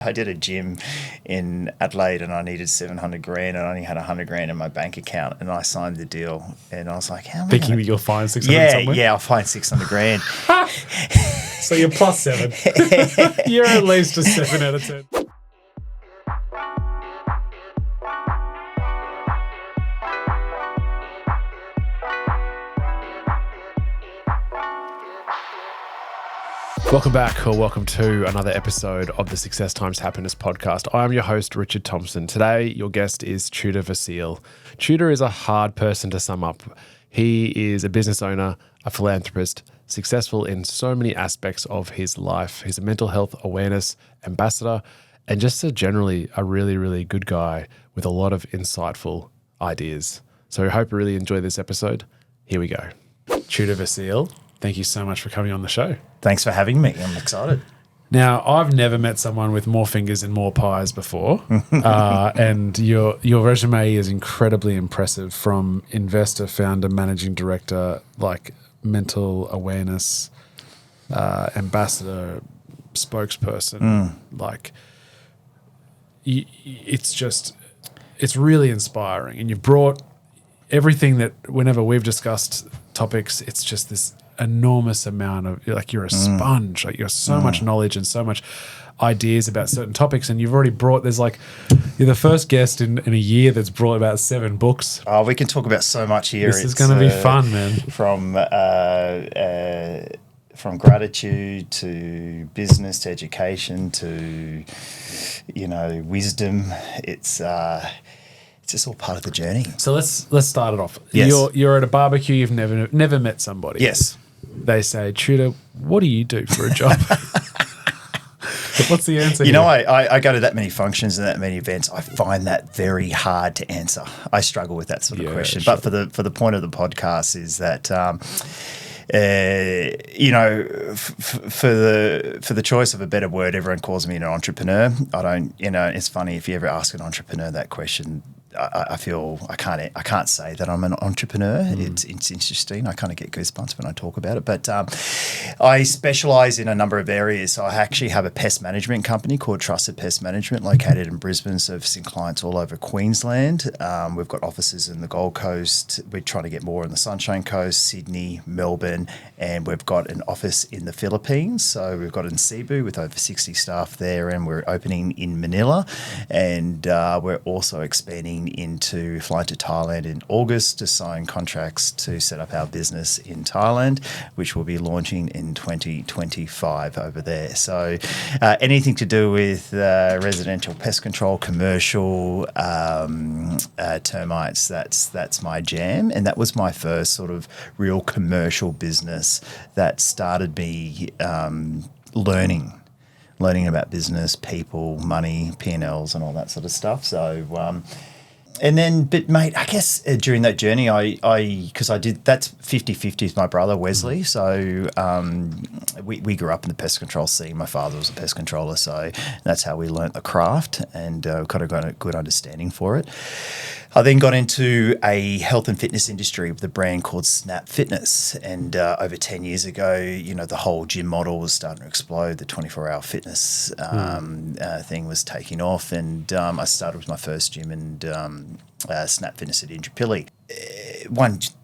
I did a gym in Adelaide and I needed 700 grand and I only had 100 grand in my bank account, and I signed the deal and I was like, how am I Thinking that you'll find 600 somewhere? Yeah, I'll find 600 grand. So you're plus 7. You're at least a 7 out of 10. Welcome back, or welcome to another episode of the Success Times Happiness podcast. I am your host, Richard Thompson. Today, your guest is Tudor Vasile. Tudor is a hard person to sum up. He is a business owner, a philanthropist, successful in so many aspects of his life. He's a mental health awareness ambassador, and just generally a really, really good guy with a lot of insightful ideas. So I hope you really enjoy this episode. Here we go. Tudor Vasile, thank you so much for coming on the show. Thanks for having me. I'm excited. Now, I've never met someone with more fingers and more pies before, and your resume is incredibly impressive, from investor, founder, managing director, like mental awareness ambassador, spokesperson. Like, it's really inspiring, and you've brought everything that whenever we've discussed topics, it's just this enormous amount of, like, you're a sponge, like you're so much knowledge and so much ideas about certain topics, and you've already brought, you're the first guest in a year that's brought about 7 books. Oh, we can talk about so much here. This is going to be fun, man. From gratitude to business to education to, wisdom. It's just all part of the journey. So let's start it off. Yes. You're at a barbecue. You've never met somebody. Yes. They say, Tudor, what do you do for a job? What's the answer? I go to that many functions and that many events. I find that very hard to answer. I struggle with that sort of question. Sure. But for the point of the podcast is that for the choice of a better word, everyone calls me an entrepreneur. I don't. It's funny, if you ever ask an entrepreneur that question, I feel I can't say that I'm an entrepreneur. It's interesting. I kind of get goosebumps when I talk about it. But I specialise in a number of areas. So I actually have a pest management company called Trusted Pest Management, located in Brisbane, servicing clients all over Queensland. We've got offices in the Gold Coast. We're trying to get more on the Sunshine Coast, Sydney, Melbourne, and we've got an office in the Philippines. So we've got in Cebu with over 60 staff there, and we're opening in Manila, and we're also expanding into flying to Thailand in August to sign contracts to set up our business in Thailand, which will be launching in 2025 over there. So anything to do with residential pest control, commercial, termites, that's my jam. And that was my first sort of real commercial business that started me learning about business, people, money, P&Ls and all that sort of stuff. So but mate, I guess during that journey, because I did, that's 50-50 with my brother, Wesley. So we grew up in the pest control scene. My father was a pest controller, so that's how we learnt the craft, and kind of got a good understanding for it. I then got into a health and fitness industry with a brand called Snap Fitness, and over 10 years ago, the whole gym model was starting to explode. The 24-hour fitness thing was taking off, and I started with my first gym and Snap Fitness at Indooroopilly.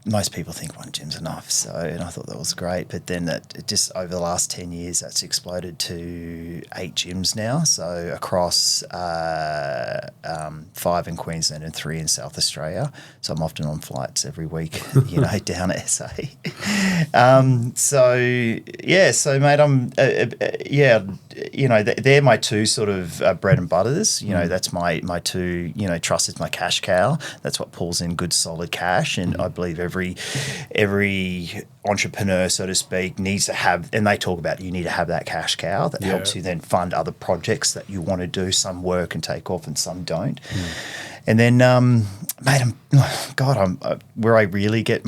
Most people think one gym's enough, and I thought that was great. But then that just over the last 10 years, that's exploded to 8 gyms now. So across 5 in Queensland and 3 in South Australia. So I'm often on flights every week, down at SA. So mate, I'm they're my two sort of bread and butters. That's my two. Trust is my cash cow. That's what pulls in good solid cash, and I believe every entrepreneur, so to speak, needs to have, and they talk about, you need to have that cash cow that helps you then fund other projects that you want to do. Some work and take off and some don't. And then, mate, where I really get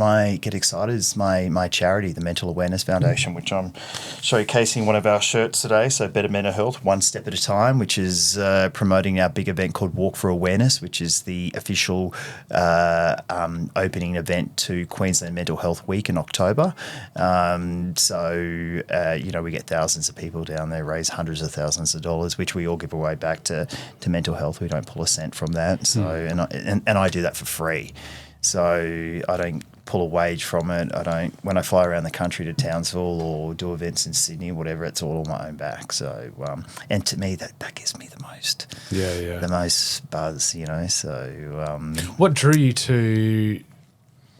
excited is my charity, the Mental Awareness Foundation, which I'm showcasing one of our shirts today. So Better Mental Health, One Step at a Time, which is promoting our big event called Walk for Awareness, which is the official opening event to Queensland Mental Health Week in October. We get thousands of people down there, raise hundreds of thousands of dollars, which we all give away back to mental health. We don't pull a cent from that. So and I do that for free. So I don't pull a wage from it. When I fly around the country to Townsville or do events in Sydney or whatever, it's all on my own back. So, and to me, that gives me the most. Yeah. The most buzz, so. What drew you to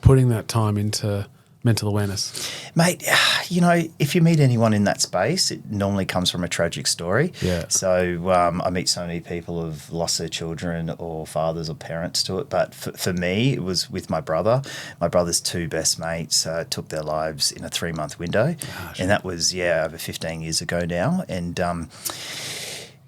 putting that time into mental awareness? Mate, if you meet anyone in that space, it normally comes from a tragic story. Yeah. So I meet so many people who've lost their children or fathers or parents to it. But for me, it was with my brother. My brother's two best mates took their lives in a 3-month window. Gosh. And that was, over 15 years ago now. And,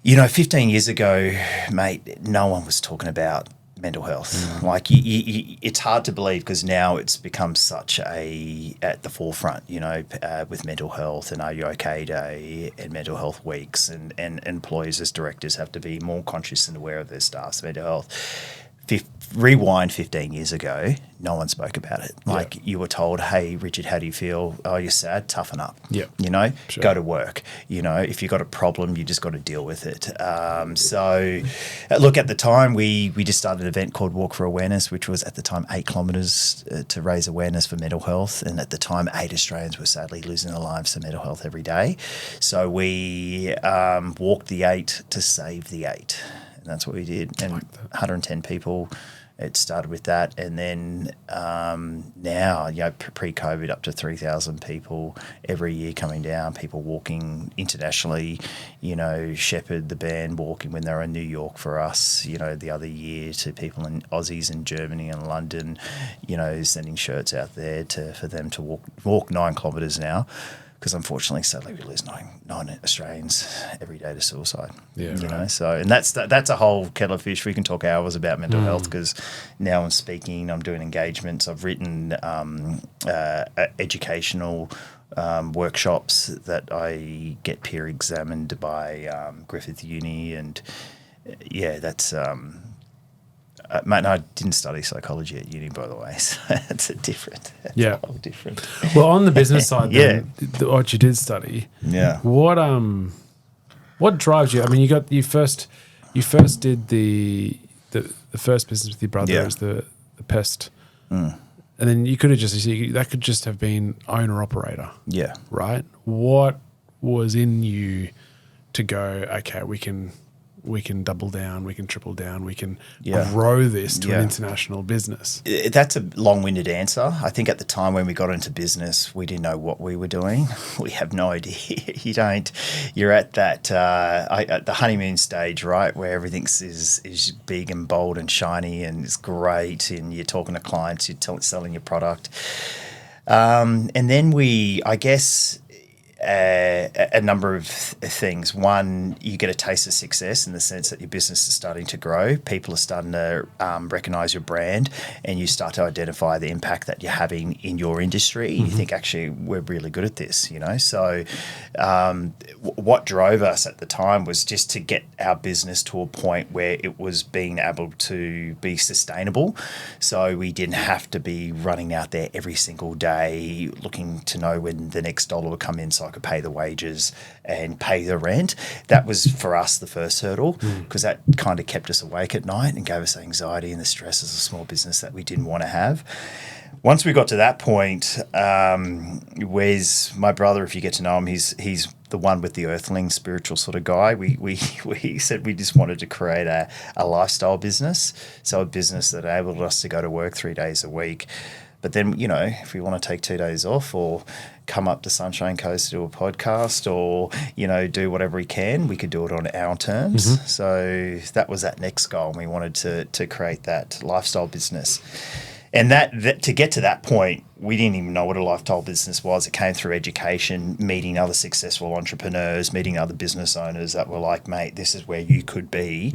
15 years ago, mate, no one was talking about mental health. Like it's hard to believe because now it's become such at the forefront, with mental health and Are You OK Day and mental health weeks and employees as directors have to be more conscious and aware of their staff's mental health. Rewind 15 years ago, no one spoke about it. Like you were told, hey, Richard, how do you feel? Oh, you're sad? Toughen up. Yeah. Sure. Go to work. If you've got a problem, you just got to deal with it. Look, at the time, we just started an event called Walk for Awareness, which was at the time 8 kilometres to raise awareness for mental health. And at the time, 8 Australians were sadly losing their lives to mental health every day. So we walked the 8 to save the 8. And that's what we did. And 110 people, it started with that. And then now, pre-COVID, up to 3,000 people every year coming down, people walking internationally, Shepherd, the band, walking when they were in New York for us, the other year to people in Aussies in Germany and London, sending shirts out there for them to walk 9 kilometres now. Because unfortunately, sadly, we lose 9 Australians every day to suicide. Yeah, right. So and that's a whole kettle of fish. We can talk hours about mental health because now I'm speaking, I'm doing engagements, I've written educational workshops that I get peer examined by Griffith Uni, and that's. Mate, no, I didn't study psychology at uni, by the way, so it's a whole different. Well, on the business side, then, what you did study, what drives you? I mean, you first did the first business with your brother as the pest, and then you could have that could just have been owner operator, right? What was in you to go? Okay, we can double down, we can triple down, we can grow this to an international business? That's a long-winded answer. I think at the time when we got into business, we didn't know what we were doing. We have no idea. You're at that at the honeymoon stage, right, where everything is big and bold and shiny and it's great, and you're talking to clients, you're selling your product. And then I guess, a number of things. One, you get a taste of success in the sense that your business is starting to grow. People are starting to recognise your brand, and you start to identify the impact that you're having in your industry. You think, actually, we're really good at this, So what drove us at the time was just to get our business to a point where it was being able to be sustainable. So we didn't have to be running out there every single day looking to know when the next dollar would come in so I could pay the wages and pay the rent. That was for us the first hurdle, because that kind of kept us awake at night and gave us anxiety and the stress as a small business that we didn't want to have. Once we got to that point, Wes, my brother, if you get to know him, he's the one with the earthling spiritual sort of guy. We said we just wanted to create a lifestyle business, so a business that enabled us to go to work 3 days a week. But then, if we want to take 2 days off or come up to Sunshine Coast to do a podcast or, do whatever we can, we could do it on our terms. So that was that next goal. And we wanted to create that lifestyle business. And that to get to that point, we didn't even know what a lifestyle business was. It came through education, meeting other successful entrepreneurs, meeting other business owners that were like, mate, this is where you could be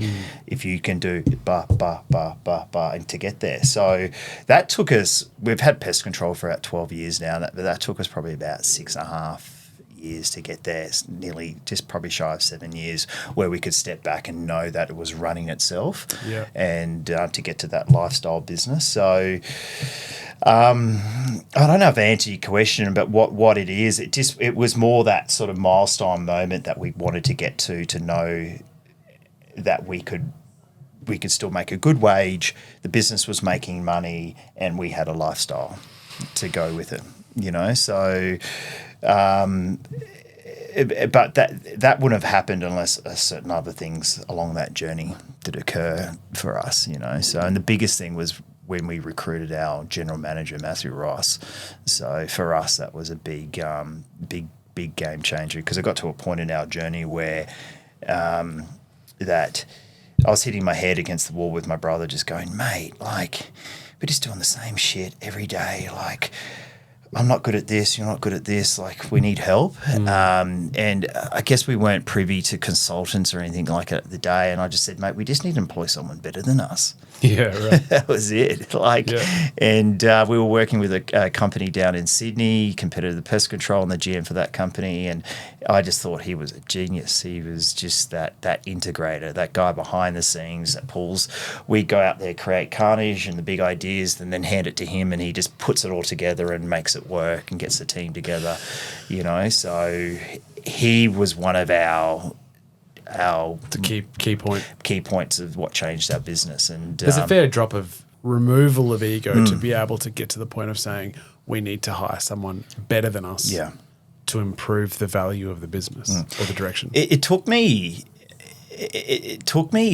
if you can do and to get there. So that took us, we've had pest control for about 12 years now, but that took us probably about 6.5 years to get there, nearly just probably shy of 7 years, where we could step back and know that it was running itself and to get to that lifestyle business. So I don't know if I answered your question, but what it is, it was more that sort of milestone moment that we wanted to get to know that we could still make a good wage, the business was making money, and we had a lifestyle to go with it, you know. So but that wouldn't have happened unless certain other things along that journey did occur for us, you know. So, and the biggest thing was when we recruited our general manager, Matthew Ross. So for us, that was a big game changer, because it got to a point in our journey where that I was hitting my head against the wall with my brother, just going, mate, like, we're just doing the same shit every day. Like, I'm not good at this, you're not good at this, like, we need help. And I guess we weren't privy to consultants or anything like that at the day. And I just said, mate, we just need to employ someone better than us. Yeah, right. That was it. Like, and we were working with a company down in Sydney, competitive pest control, and the GM for that company. And I just thought he was a genius. He was just that integrator, that guy behind the scenes that pulls. We go out there, create carnage and the big ideas, and then hand it to him, and he just puts it all together and makes it work and gets the team together, you know. So he was one of our key points of what changed our business. And there's a fair drop of removal of ego to be able to get to the point of saying we need to hire someone better than us to improve the value of the business or the direction. It took me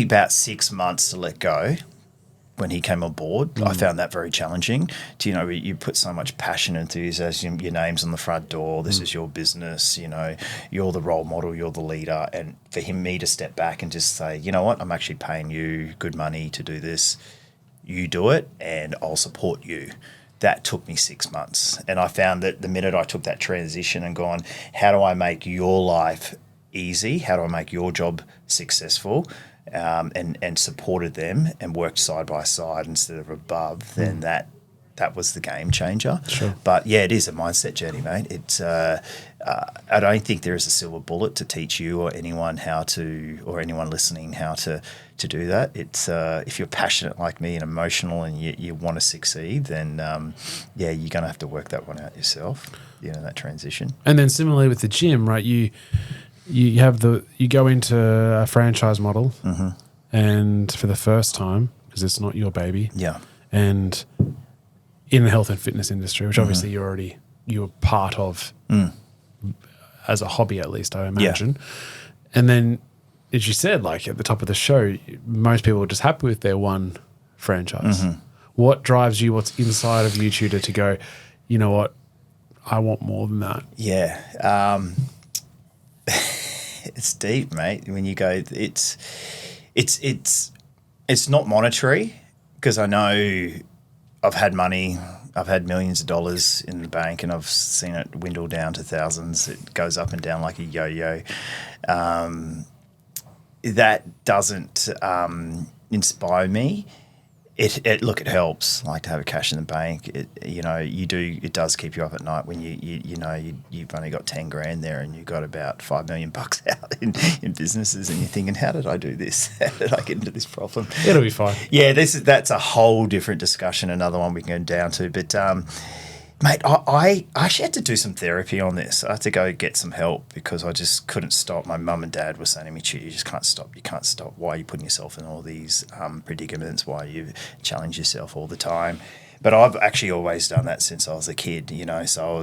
about 6 months to let go. When he came on board, I found that very challenging. You know, you put so much passion and enthusiasm, your name's on the front door, this is your business, you know, you're the role model, you're the leader. And for me to step back and just say, you know what, I'm actually paying you good money to do this. You do it and I'll support you. That took me 6 months. And I found that the minute I took that transition and gone, how do I make your life easy? How do I make your job successful? And supported them and worked side by side instead of above, then that was the game changer. Sure. But yeah, it is a mindset journey, mate. It's I don't think there is a silver bullet to teach you or anyone listening how to do that. It's if you're passionate like me and emotional and you want to succeed, then you're going to have to work that one out yourself. You know, that transition. And then similarly with the gym, right? You go into a franchise model, and for the first time, because it's not your baby, and in the health and fitness industry, which obviously you're part of as a hobby, at least I imagine. And then, as you said, like at the top of the show, most people are just happy with their one franchise. What drives you? What's inside of you, Tudor, to go, you know what, I want more than that? Yeah. It's deep, mate. When you go, it's not monetary, because I know I've had money, I've had millions of dollars in the bank, and I've seen it dwindle down to thousands. It goes up and down like a yo-yo. That doesn't inspire me. It helps, like, to have cash in the bank. It does keep you up at night when you've only got 10 grand there and you've got about $5 million out in businesses, and you're thinking, how did I do this? How did I get into this problem? It'll be fine. Yeah, that's a whole different discussion, another one we can go down to. But mate, I actually had to do some therapy on this. I had to go get some help because I just couldn't stop. My mum and dad were saying to me, you just can't stop. You can't stop. Why are you putting yourself in all these predicaments? Why you challenge yourself all the time? But I've actually always done that since I was a kid, you know. So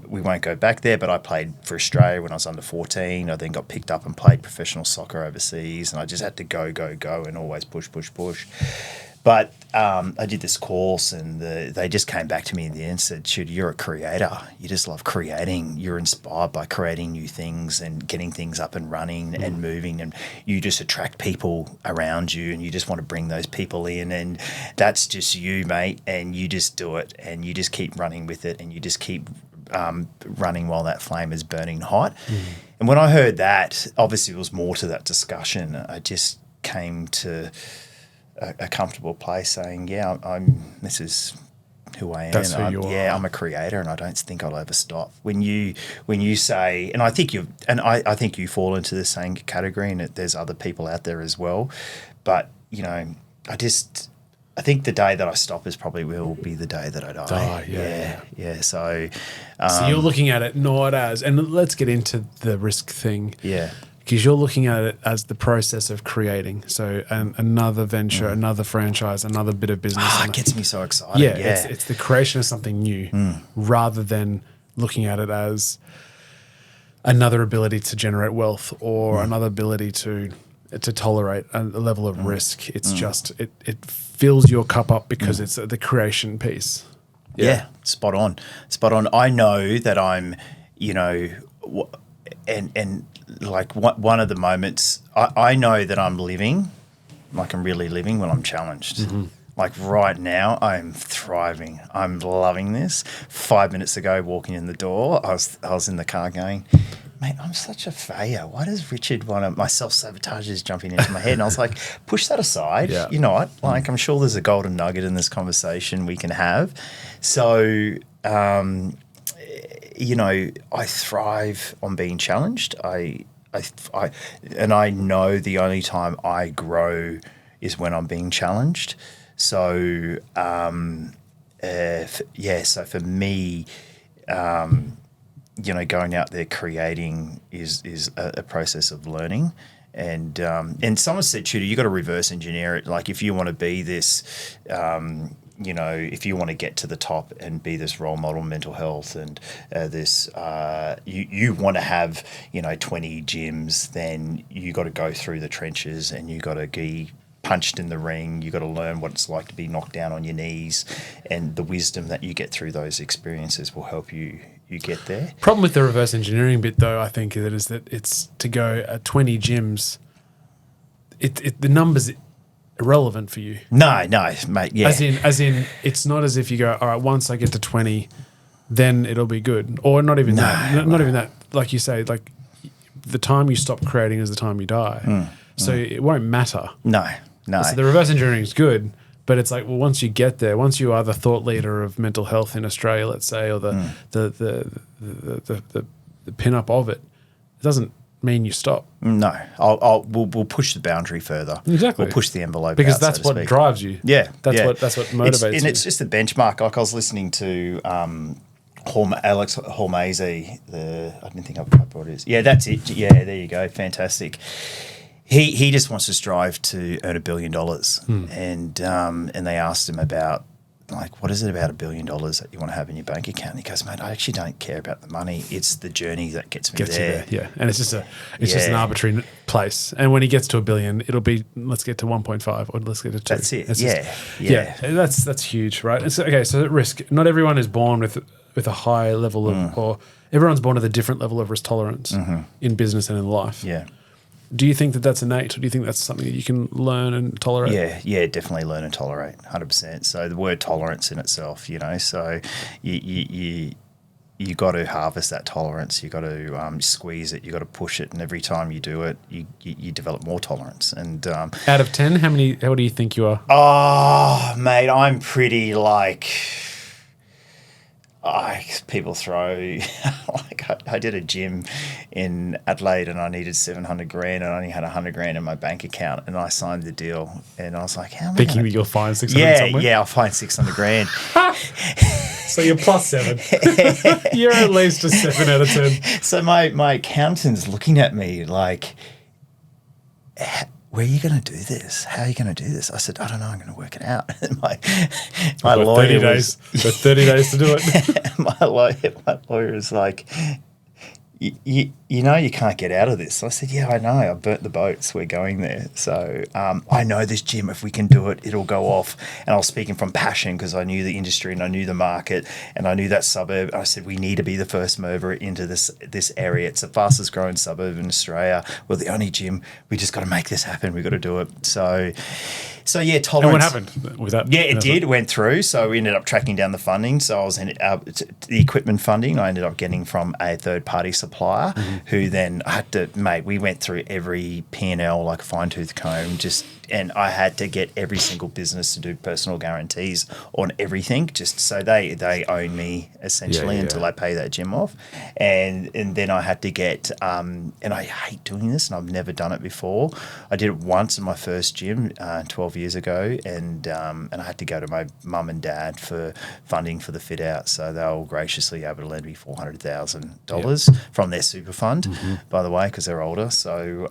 we won't go back there, but I played for Australia when I was under 14. I then got picked up and played professional soccer overseas, and I just had to go, and always push. But I did this course, and they just came back to me in the end and said, "Shoot, you're a creator. You just love creating. You're inspired by creating new things and getting things up and running and moving, and you just attract people around you, and you just want to bring those people in, and that's just you, mate, and you just do it, and you just keep running with it, and you just keep running while that flame is burning hot." And when I heard that, obviously there was more to that discussion. I just came to a comfortable place saying, this is who I am. That's who you are. Yeah, I'm a creator, and I don't think I'll ever stop. When you say, and I think I think you fall into the same category, and there's other people out there as well. But I think the day that I stop is probably will be the day that I die. Yeah. So you're looking at it not as, and let's get into the risk thing. Yeah. Because you're looking at it as the process of creating. So another venture, another franchise, another bit of business. It gets me so excited. Yeah. It's the creation of something new rather than looking at it as another ability to generate wealth or another ability to tolerate a level of risk. It's just, it fills your cup up because it's the creation piece. Yeah, spot on. I know that I'm, and like one of the moments, I know that I'm living, like I'm really living when I'm challenged. Like right now, I'm thriving. I'm loving this. 5 minutes ago, walking in the door, I was in the car going, "Mate, I'm such a failure. Why does Richard want to?" My self-sabotage is jumping into my head, and I was like, "Push that aside. Yeah. You know what? Like, I'm sure there's a golden nugget in this conversation we can have." So, I thrive on being challenged. I know the only time I grow is when I'm being challenged. So, so for me, going out there creating is a process of learning. And someone said, Tudor, you got to reverse engineer it. Like if you want to be this, if you want to get to the top and be this role model mental health and you want to have, 20 gyms, then you got to go through the trenches and you got to be punched in the ring. You got to learn what it's like to be knocked down on your knees, and the wisdom that you get through those experiences will help you get there. Problem with the reverse engineering bit, though, I think is that it's to go at 20 gyms. The numbers irrelevant for you. No, mate. Yeah. As in, it's not as if you go, all right, once I get to 20, then it'll be good, or not even that. Not even that. Like you say, like the time you stop creating is the time you die. So it won't matter. No. So the reverse engineering is good. But it's like, well, once you get there, once you are the thought leader of mental health in Australia, let's say, or the pin-up of it doesn't mean you stop. No, we'll push the boundary further. Exactly, we'll push the envelope because out, that's what drives you. Yeah, that's what motivates you. And it's just the benchmark. Like I was listening to Alex Hormazzi. I didn't think I brought it. Yeah, that's it. Yeah, there you go. Fantastic. He just wants to strive to earn $1 billion, and they asked him about, like, what is it about $1 billion that you want to have in your bank account? And he goes, mate, I actually don't care about the money. It's the journey that gets me there. Yeah, and it's just an arbitrary place. And when he gets to $1 billion, it'll be let's get to 1.5 or let's get to 2. That's it. That's huge, right? So at risk, not everyone is born with a high level of, or everyone's born with a different level of risk tolerance in business and in life. Yeah. Do you think that that's innate, or do you think that's something that you can learn and tolerate? Yeah, definitely learn and tolerate, 100%. So the word tolerance in itself, so you got to harvest that tolerance. You got to squeeze it. You got to push it, and every time you do it, you develop more tolerance. And out of 10, how do you think you are? Oh, mate, I'm pretty people throw like I did a gym in Adelaide and I needed $700,000 and I only had $100,000 in my bank account, and I signed the deal and I was like, how am I thinking that you'll find 600 somewhere? Yeah, I'll find $600,000. So you're +7. You're at least a 7 out of 10. So my accountant's looking at me like, where are you going to do this? How are you going to do this? I said, I don't know. I'm going to work it out. And my Got lawyer 30 days. Got 30 days to do it. my lawyer is like, you know you can't get out of this. I said, yeah, I know. I burnt the boats. We're going there. So I know this gym. If we can do it, it'll go off. And I was speaking from passion because I knew the industry and I knew the market and I knew that suburb. I said, we need to be the first mover into this area. It's the fastest growing suburb in Australia. We're the only gym. We just got to make this happen. We got to do it. So yeah, tolerance. And what happened with that? Yeah, it did. It went through. So we ended up tracking down the funding. So I was in the equipment funding. I ended up getting from a third-party supplier, who then I had to, mate, we went through every P&L like a fine-tooth comb, and I had to get every single business to do personal guarantees on everything, just so they own me essentially until I pay that gym off. And then I had to get, and I hate doing this and I've never done it before. I did it once in my first gym 12 years ago, and I had to go to my mum and dad for funding for the fit out. So they were graciously able to lend me $400,000 from their super fund, by the way, because they're older. So,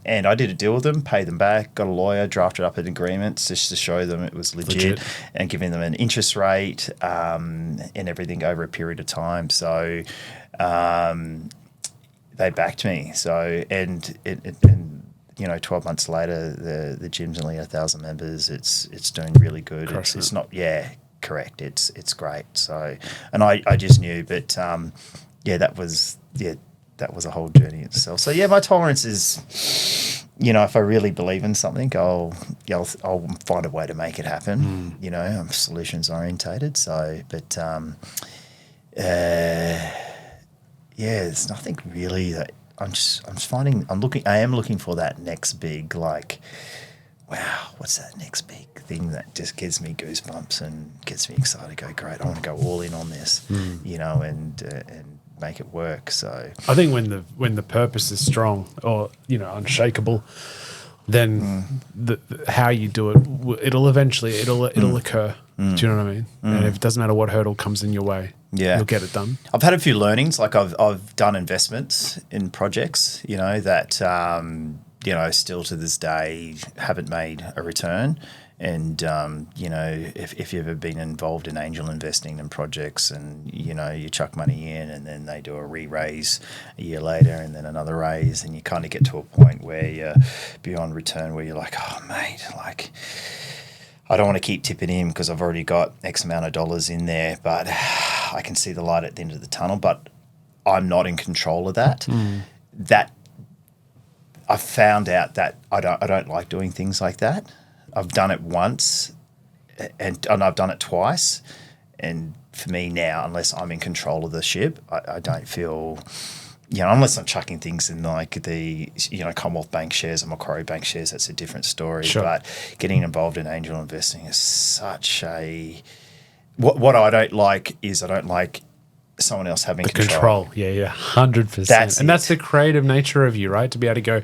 and I did a deal with them, paid them back, got a lawyer, drafted up an agreement just to show them it was legit. And giving them an interest rate and everything over a period of time. So they backed me. So, and 12 months later, the gym's only 1,000 members. It's doing really good. It's not, correct. It's great. So, and I just knew, but that was a whole journey itself. So my tolerance is, if I really believe in something, I'll find a way to make it happen. I'm solutions orientated. So, but there's nothing really that I am looking for that next big, like, wow, what's that next big thing that just gives me goosebumps and gets me excited? Go, great, I want to go all in on this, and make it work. So I think when the purpose is strong or unshakable, then the how you do it, it'll eventually occur. Do you know what I mean? And if it doesn't matter what hurdle comes in your way, you'll get it done. I've had a few learnings. Like I've done investments in projects, that still to this day haven't made a return. And, if you've ever been involved in angel investing in projects and, you chuck money in and then they do a re-raise a year later and then another raise, and you kind of get to a point where you're beyond return where you're like, oh, mate, like, I don't want to keep tipping in because I've already got X amount of dollars in there, but I can see the light at the end of the tunnel, but I'm not in control of that. That I found out that I don't like doing things like that. I've done it once and I've done it twice. And for me now, unless I'm in control of the ship, I don't feel, unless I'm chucking things in like the, Commonwealth Bank shares or Macquarie Bank shares, that's a different story. Sure. But getting involved in angel investing is such a, what I don't like is I don't like someone else having control. Yeah, 100%. That's the creative nature of you, right? To be able to go,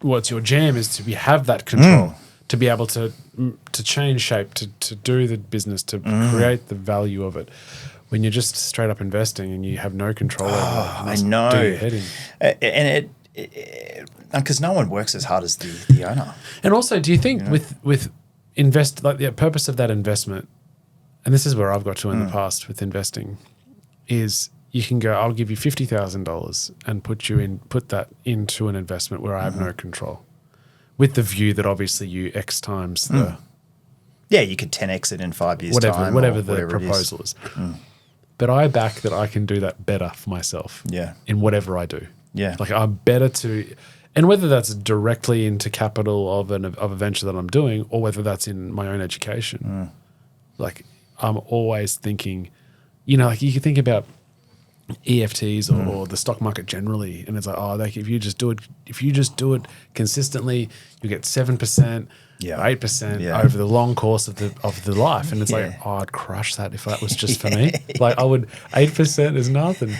what's your jam is to have that control, to be able to change shape, to do the business, to create the value of it. When you're just straight up investing and you have no control over it, I know. do your head in. And because no one works as hard as the owner. And also, do you think with invest, like the purpose of that investment, and this is where I've got to in the past with investing, is you can go, I'll give you $50,000 and put that into an investment where I have no control, with the view that obviously you X times the you could 10x it in 5 years time, whatever the proposal is. But I back that I can do that better for myself. In whatever I do. Like I'm better to, and whether that's directly into capital of a venture that I'm doing, or whether that's in my own education. Like I'm always thinking, like you can think about EFTs or the stock market generally, and it's like, if you just do it consistently, you get 7%, 8% over the long course of the life, and it's like, I'd crush that if that was just for me. Like 8% is nothing.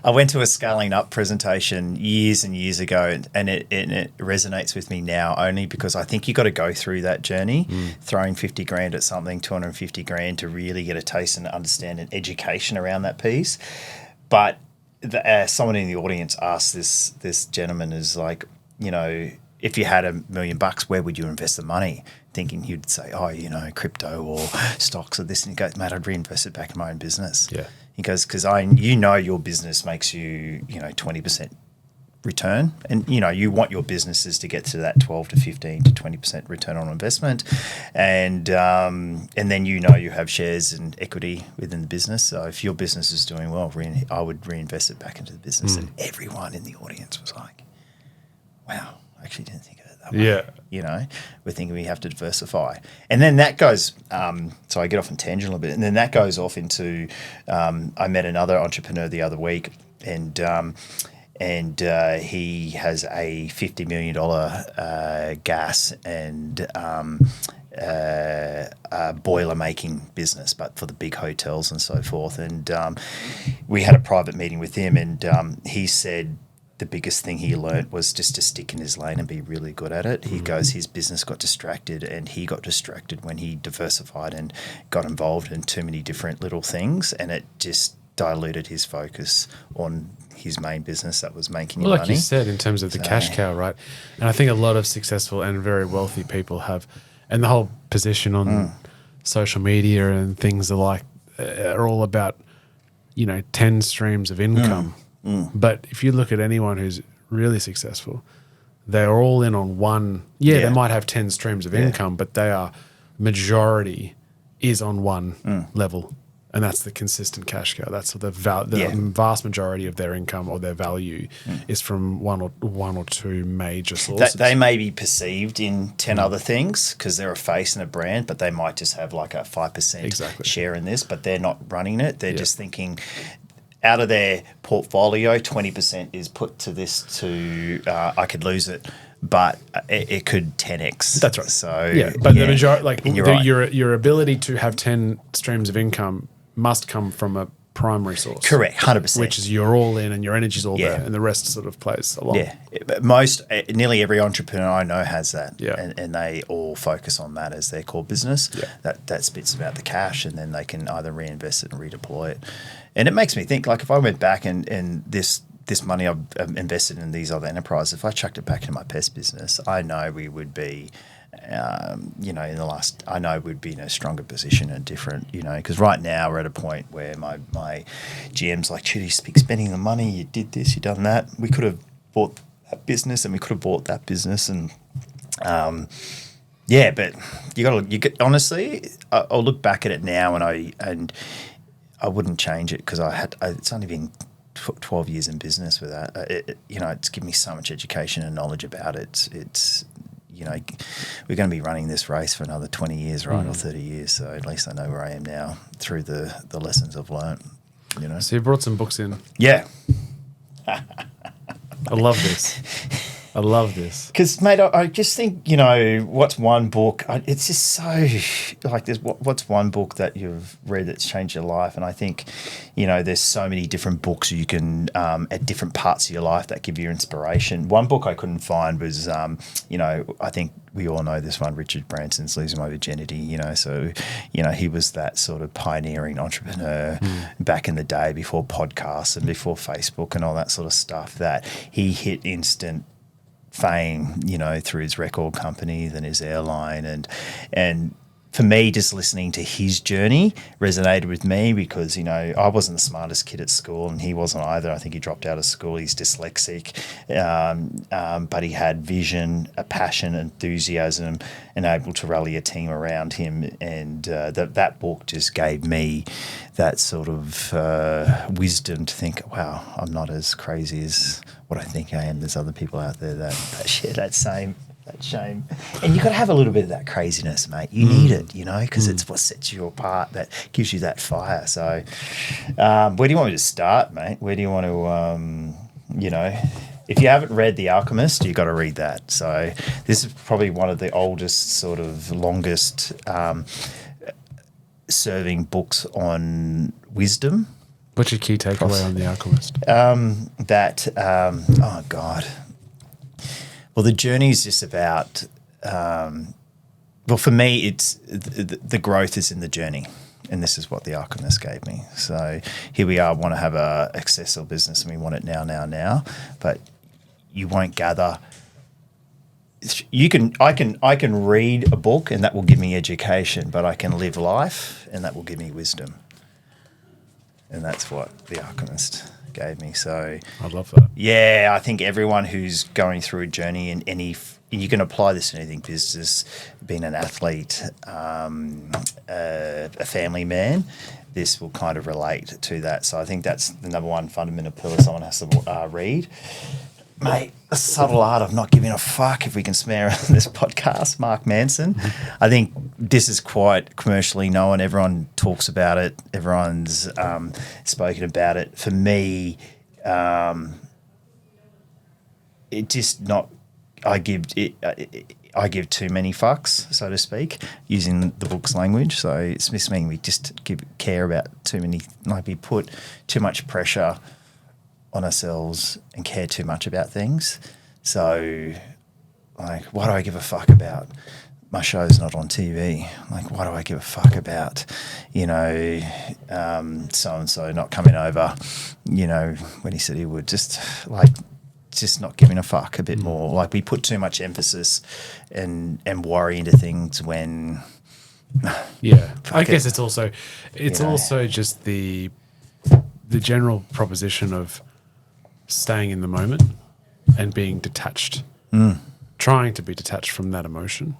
I went to a scaling up presentation years and years ago, and it resonates with me now only because I think you got to go through that journey, throwing 50 grand at something, 250 grand to really get a taste and understand an education around that piece. But someone in the audience asked this gentleman is like, if you had $1 million, where would you invest the money? Thinking he'd say, crypto or stocks or this. And he goes, mate, I'd reinvest it back in my own business. Yeah. He goes, because your business makes you, 20% return. And, you want your businesses to get to that 12 to 15 to 20% return on investment. And then, you have shares and equity within the business. So if your business is doing well, I would reinvest it back into the business. And everyone in the audience was like, wow, I actually didn't think of it that way. Yeah. We're thinking we have to diversify. And then that goes, so I get off on tangent a little bit, and then that goes off into, I met another entrepreneur the other week, and he has a $50 million gas and boiler making business, but for the big hotels and so forth. And we had a private meeting with him, and he said the biggest thing he learnt was just to stick in his lane and be really good at it. He goes, his business got distracted, and he got distracted when he diversified and got involved in too many different little things, and it just diluted his focus on his main business that was making him money. Like you said, in terms of the cash cow, right? And I think a lot of successful and very wealthy people have, and the whole position on social media and things are all about, 10 streams of income. But if you look at anyone who's really successful, they're all in on one. They might have 10 streams of income, but majority is on one level. And that's the consistent cash cow. That's the vast majority of their income or their value is from one or two major sources. They may be perceived in 10 other things because they're a face and a brand, but they might just have like a 5% share in this, but they're not running it. They're just thinking out of their portfolio, 20% is put to this I could lose it, but it could 10x. That's right. So but the majority, right. your ability to have 10 streams of income must come from a primary source. Correct, 100%. Which is you're all in and your energy's all there, and the rest sort of plays along. Yeah, nearly every entrepreneur I know has that, and they all focus on that as their core business. Yeah. That spits about the cash, and then they can either reinvest it and redeploy it. And it makes me think, like if I went back and this money I've invested in these other enterprises, if I chucked it back into my pest business, I know we would be I know we'd be in a stronger position and different, because right now we're at a point where my GM's like, Judy, spending the money, you did this, you done that. We could have bought that business and we could have bought that business. And, but honestly, I'll look back at it now and I wouldn't change it because it's only been 12 years in business with that. It's given me so much education and knowledge about it. It's we're going to be running this race for another 20 years, right, or 30 years. So at least I know where I am now through the lessons I've learnt, So you brought some books in. Yeah. I love this. Because, mate, I just think, what's one book? It's just so, like, what's one book that you've read that's changed your life? And I think, there's so many different books you can, at different parts of your life that give you inspiration. One book I couldn't find was, I think we all know this one, Richard Branson's Losing My Virginity, so, he was that sort of pioneering entrepreneur back in the day before podcasts and before Facebook and all that sort of stuff, that he hit instant fame, through his record company, then his airline, and for me, just listening to his journey resonated with me because, I wasn't the smartest kid at school and he wasn't either. I think he dropped out of school. He's dyslexic, but he had vision, a passion, enthusiasm, and able to rally a team around him. And that book just gave me that sort of wisdom to think, wow, I'm not as crazy as what I think I am. There's other people out there that share that same shame. And you've got to have a little bit of that craziness, mate. You need it, because it's what sets you apart, that gives you that fire. So where do you want me to start, mate? Where do you want to, if you haven't read The Alchemist, you've got to read that. So this is probably one of the oldest, sort of longest serving books on wisdom. What's your key takeaway on The Alchemist? Oh, God. Well, the journey is just about, for me, it's the growth is in the journey. And this is what The Alchemist gave me. So here we are, want to have a successful business and we want it now. But you won't gather I can read a book and that will give me education, but I can live life and that will give me wisdom. And that's what The Alchemist gave me. So I love that. Yeah, I think everyone who's going through a journey in any, you can apply this to anything, business, being an athlete, a family man, this will kind of relate to that. So I think that's the number one fundamental pillar someone has to read. Mate, the subtle art of not giving a fuck, if we can swear on this podcast, Mark Manson. I think this is quite commercially known. Everyone talks about it. Everyone's spoken about it. For me, it just not. I give too many fucks, so to speak, using the book's language. So it's meaning we just care about too many. Like we put too much pressure on ourselves and care too much about things. So, like, why do I give a fuck about my show's not on TV? Like, why do I give a fuck about, so-and-so not coming over, when he said he would, just not giving a fuck a bit more. Like, we put too much emphasis and worry into things when... Yeah. I guess it's also just the general proposition of staying in the moment and being detached, trying to be detached from that emotion,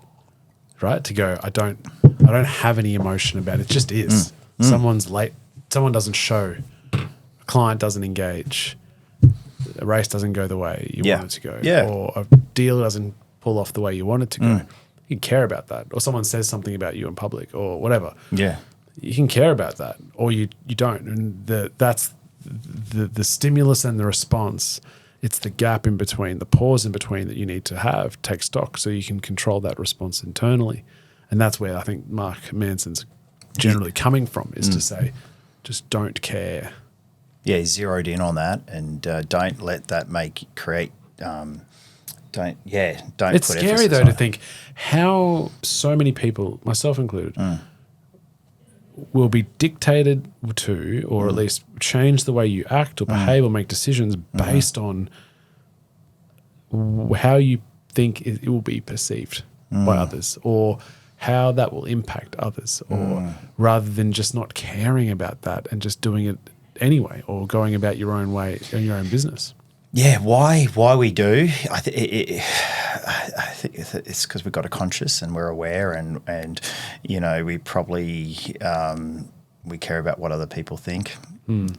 right? To go, I don't have any emotion about it. It just is. Someone's late. Someone doesn't show. A client doesn't engage. A race doesn't go the way you want it to go. Yeah. Or a deal doesn't pull off the way you want it to go. You can care about that. Or someone says something about you in public or whatever. Yeah. You can care about that, or you don't. And that's the stimulus and the response. It's the gap in between, the pause in between that you need to have, take stock so you can control that response internally. And that's where I think Mark Manson's generally coming from, is to say, just don't care. Yeah, he zeroed in on that, and don't let that create. Don't It's put scary though to think how so many people, myself included, will be dictated to, or at least change the way you act or behave or make decisions based on how you think it will be perceived by others, or how that will impact others, or rather than just not caring about that and just doing it anyway, or going about your own way in your own business. Yeah, why we do? I think it's because we've got a conscious and we're aware, and we probably we care about what other people think.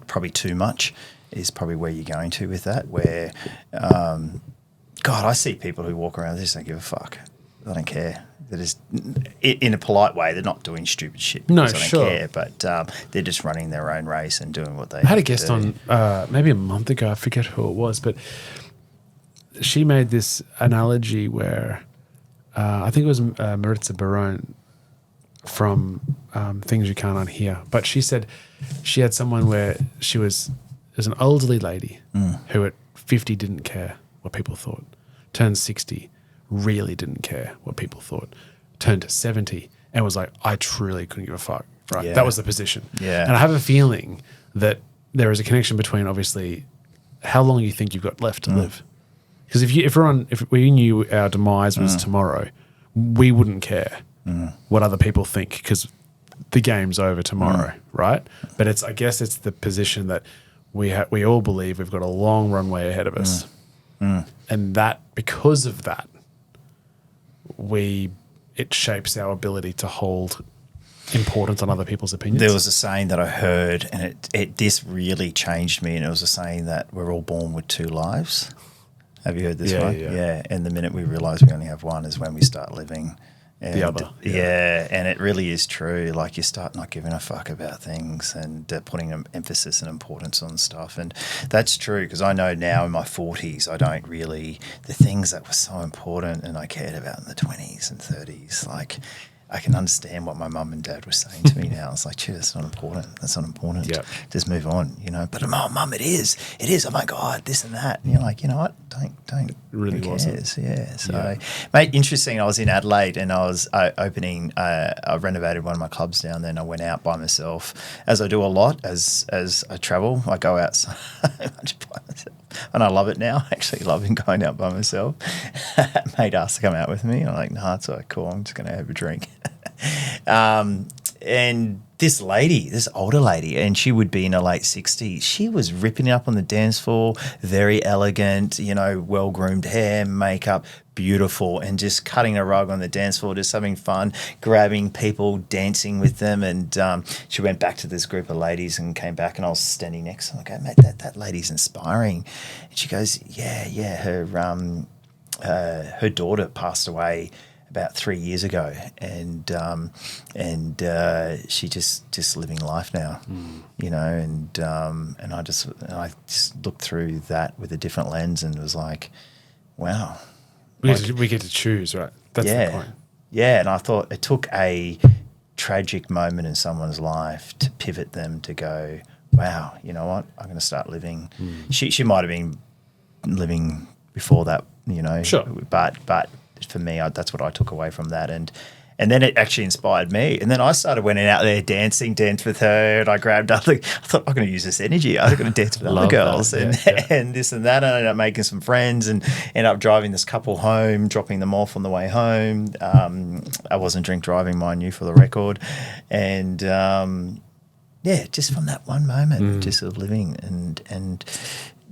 Probably too much is probably where you're going to with that. Where, God, I see people who walk around, they just don't give a fuck. They don't care. They're just, in a polite way, they're not doing stupid shit because they don't care, but they're just running their own race and doing what they I had a guest on maybe a month ago, I forget who it was, but she made this analogy where I think it was Maritza Barone from Things You Can't Unhear, but she said she had someone where it was an elderly lady who at 50 didn't care what people thought, turned 60, really didn't care what people thought, turned to 70 and was like, I truly couldn't give a fuck. Right. Yeah. That was the position. Yeah. And I have a feeling that there is a connection between obviously how long you think you've got left to live. Because if we knew our demise was tomorrow, we wouldn't care what other people think because the game's over tomorrow, right? But I guess it's the position that we all believe we've got a long runway ahead of us. And that, because of that, it shapes our ability to hold importance on other people's opinions. There was a saying that I heard, and this really changed me, and it was a saying that we're all born with two lives. Have you heard this one? Yeah. And the minute we realise we only have one is when we start living and the other. Yeah, and it really is true. Like, you start not giving a fuck about things and putting an emphasis and importance on stuff. And that's true, because I know now in my 40s, I don't really, the things that were so important and I cared about in the 20s and 30s, like, I can understand what my mum and dad were saying to me now. It's like, that's not important. That's not important. Yep. Just move on, But mum, it is. It is. Oh my God, this and that. And you're like, you know what? Don't. It really wasn't. Yeah. So, mate, interesting. I was in Adelaide and I was opening. I renovated one of my clubs down there, and I went out by myself, as I do a lot as I travel. I go out so much by myself. And I love it now. I actually love going out by myself. Mate asked to come out with me. I'm like, nah, it's all right, cool. I'm just going to have a drink. And this lady, this older lady, and she would be in her late 60s, she was ripping it up on the dance floor, very elegant, well-groomed hair, makeup, beautiful, and just cutting a rug on the dance floor, just having fun, grabbing people, dancing with them. And she went back to this group of ladies and came back, and I was standing next to her. I go, mate, that lady's inspiring. And she goes, yeah, her daughter passed away about 3 years ago, and she just living life now, and I just looked through that with a different lens and was like, wow. We get to choose, right? That's the point. Yeah, and I thought it took a tragic moment in someone's life to pivot them to go, wow, you know what, I'm going to start living. She might have been living before that, Sure. But for me, that's what I took away from that. And then it actually inspired me. And then I started went out there danced with her, and I grabbed other. I thought, I'm going to use this energy. I'm going to dance with other girls and this and that. And I ended up making some friends and ended up driving this couple home, dropping them off on the way home. I wasn't drink driving, mind you, for the record. And just from that one moment, just of living and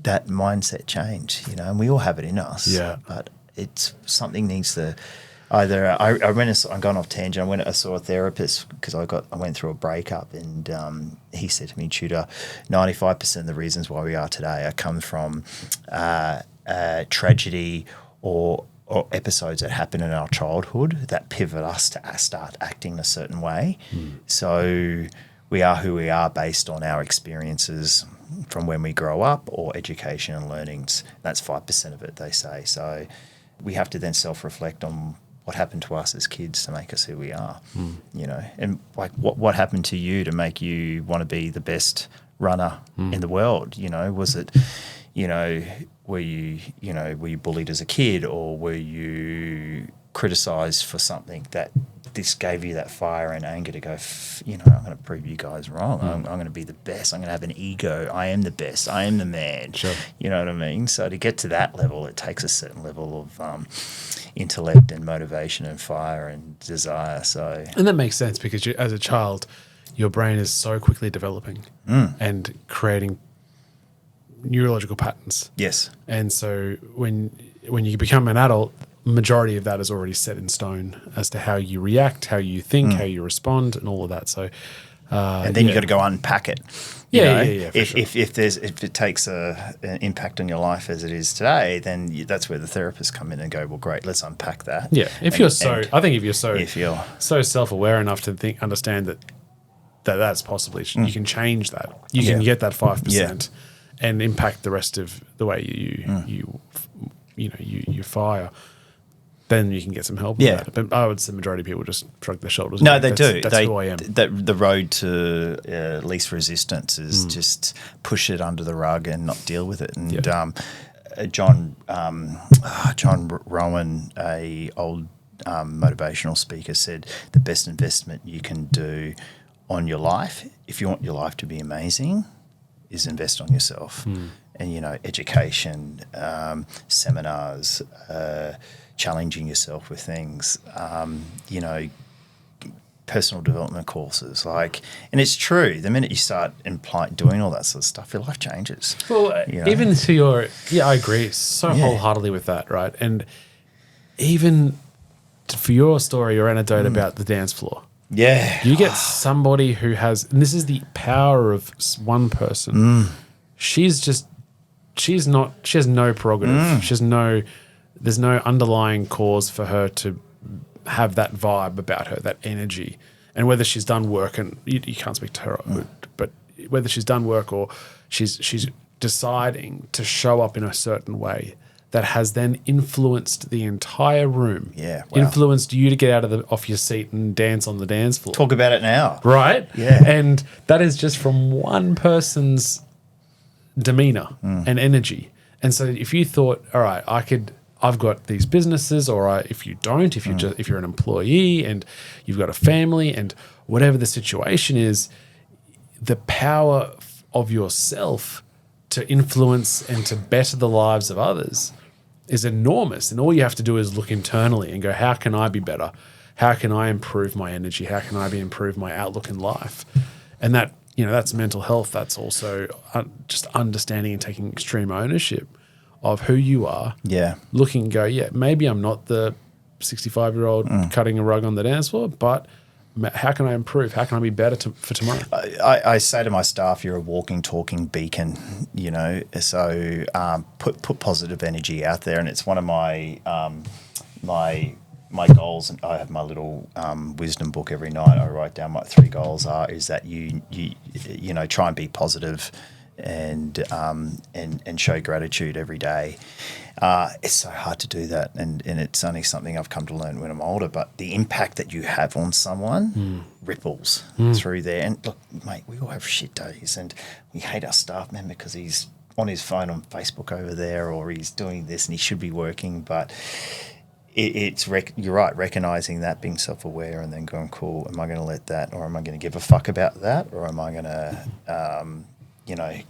that mindset change, and we all have it in us. Yeah. But it's something needs to either. I'm going off tangent. I saw a therapist because I went through a breakup, and he said to me, Tudor, 95% of the reasons why we are today come from tragedy or episodes that happen in our childhood that pivot us to start acting a certain way. So we are who we are based on our experiences from when we grow up or education and learnings. That's 5% of it, they say. So we have to then self-reflect on what happened to us as kids to make us who we are, and like what happened to you to make you want to be the best runner in the world? Was it, were you bullied as a kid, or were you criticized for something that this gave you that fire and anger to go, I'm going to prove you guys wrong. I'm going to be the best. I'm going to have an ego. I am the best. I am the man. Sure. You know what I mean? So to get to that level, it takes a certain level of intellect and motivation and fire and desire. So, and that makes sense because as a child, your brain is so quickly developing and creating neurological patterns. Yes. And so when you become an adult, majority of that is already set in stone as to how you react, how you think, how you respond, and all of that. So, and then you got to go unpack it. If it takes an impact on your life as it is today, then that's where the therapists come in and go, well, great, let's unpack that. Yeah. If you're so self-aware enough to understand that's possibly you can change that. You can get that 5% and impact the rest of the way you fire. Then you can get some help. Yeah, but I would say the majority of people just shrug their shoulders. No, they do. That's who I am. The road to least resistance is just push it under the rug and not deal with it. And John Rowan, a old motivational speaker, said the best investment you can do on your life, if you want your life to be amazing, is invest on yourself. And education, seminars. Challenging yourself with things, personal development courses, and it's true. The minute you start doing all that sort of stuff, your life changes. Well, even to I agree wholeheartedly with that, right? And even for your story or anecdote about the dance floor, you get somebody who has, and this is the power of one person. She has no prerogative. There's no underlying cause for her to have that vibe about her, that energy. And whether she's done work, and you can't speak to her, but whether she's done work or she's deciding to show up in a certain way that has then influenced the entire room. Yeah, wow. Influenced you to get off your seat and dance on the dance floor. Talk about it now. Right? Yeah. And that is just from one person's demeanor and energy. And so if you thought, all right, I've got these businesses, or if you don't, if you're an employee and you've got a family and whatever the situation is, the power of yourself to influence and to better the lives of others is enormous. And all you have to do is look internally and go, how can I be better? How can I improve my energy? How can I improve my outlook in life? And that, that's mental health. That's also just understanding and taking extreme ownership of who you are. Yeah. Looking and go, maybe I'm not the 65-year-old cutting a rug on the dance floor, but how can I improve? How can I be better for tomorrow? I say to my staff, you're a walking, talking beacon, so put positive energy out there. And it's one of my my goals, and I have my little wisdom book every night. I write down my 3 goals is that you try and be positive and show gratitude every day. It's so hard to do that, and it's only something I've come to learn when I'm older, but the impact that you have on someone ripples through there. And look, mate, we all have shit days, and we hate our staff member because he's on his phone on Facebook over there, or he's doing this and he should be working, but you're right, recognizing that, being self-aware, and then going, cool, am I going to let that, or am I going to give a fuck about that, or am I going to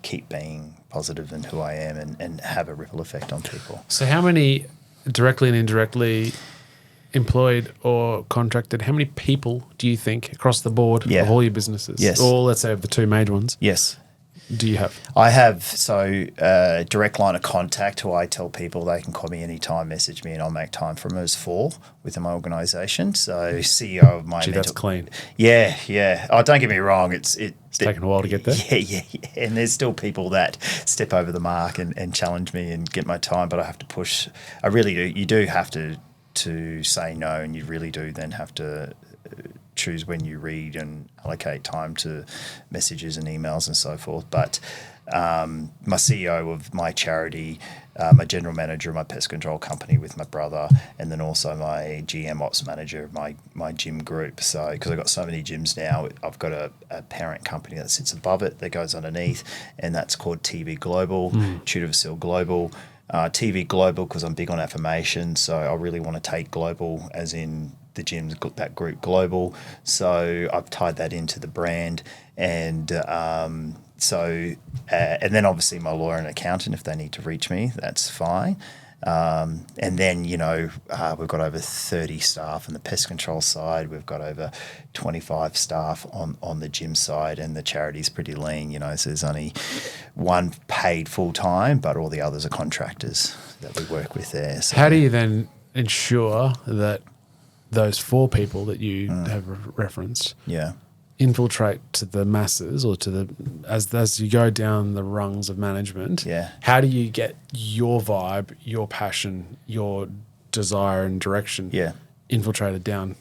keep being positive in who I am and have a ripple effect on people. So how many directly and indirectly employed or contracted, how many people do you think across the board of all your businesses? Yes. Or let's say of the 2 major ones. Yes. Do you have? I have, direct line of contact who I tell people they can call me anytime, message me, and I'll make time for them. There's 4 within my organisation. So CEO of my that's clean. Yeah. Oh, don't get me wrong. It's taken a while to get there. Yeah. And there's still people that step over the mark and challenge me and get my time, but I have to push. I really do. You do have to say no, and you really do then have to choose when you read and allocate time to messages and emails and so forth. But my CEO of my charity, my general manager of my pest control company with my brother, and then also my GM ops manager of my gym group. So because I've got so many gyms now, I've got a parent company that sits above it that goes underneath, and that's called TV Global, Tudor Vasile Global. TV Global because I'm big on affirmation, so I really want to take global as in the gym's got that group global. So I've tied that into the brand, and and then obviously my lawyer and accountant, if they need to reach me, that's fine. And then, we've got over 30 staff on the pest control side. We've got over 25 staff on the gym side, and the charity's pretty lean, so there's only 1 paid full-time, but all the others are contractors that we work with there. So. How do you then ensure that those 4 people that you have referenced infiltrate to the masses, or to the as you go down the rungs of management? How do you get your vibe, your passion, your desire and direction infiltrated down?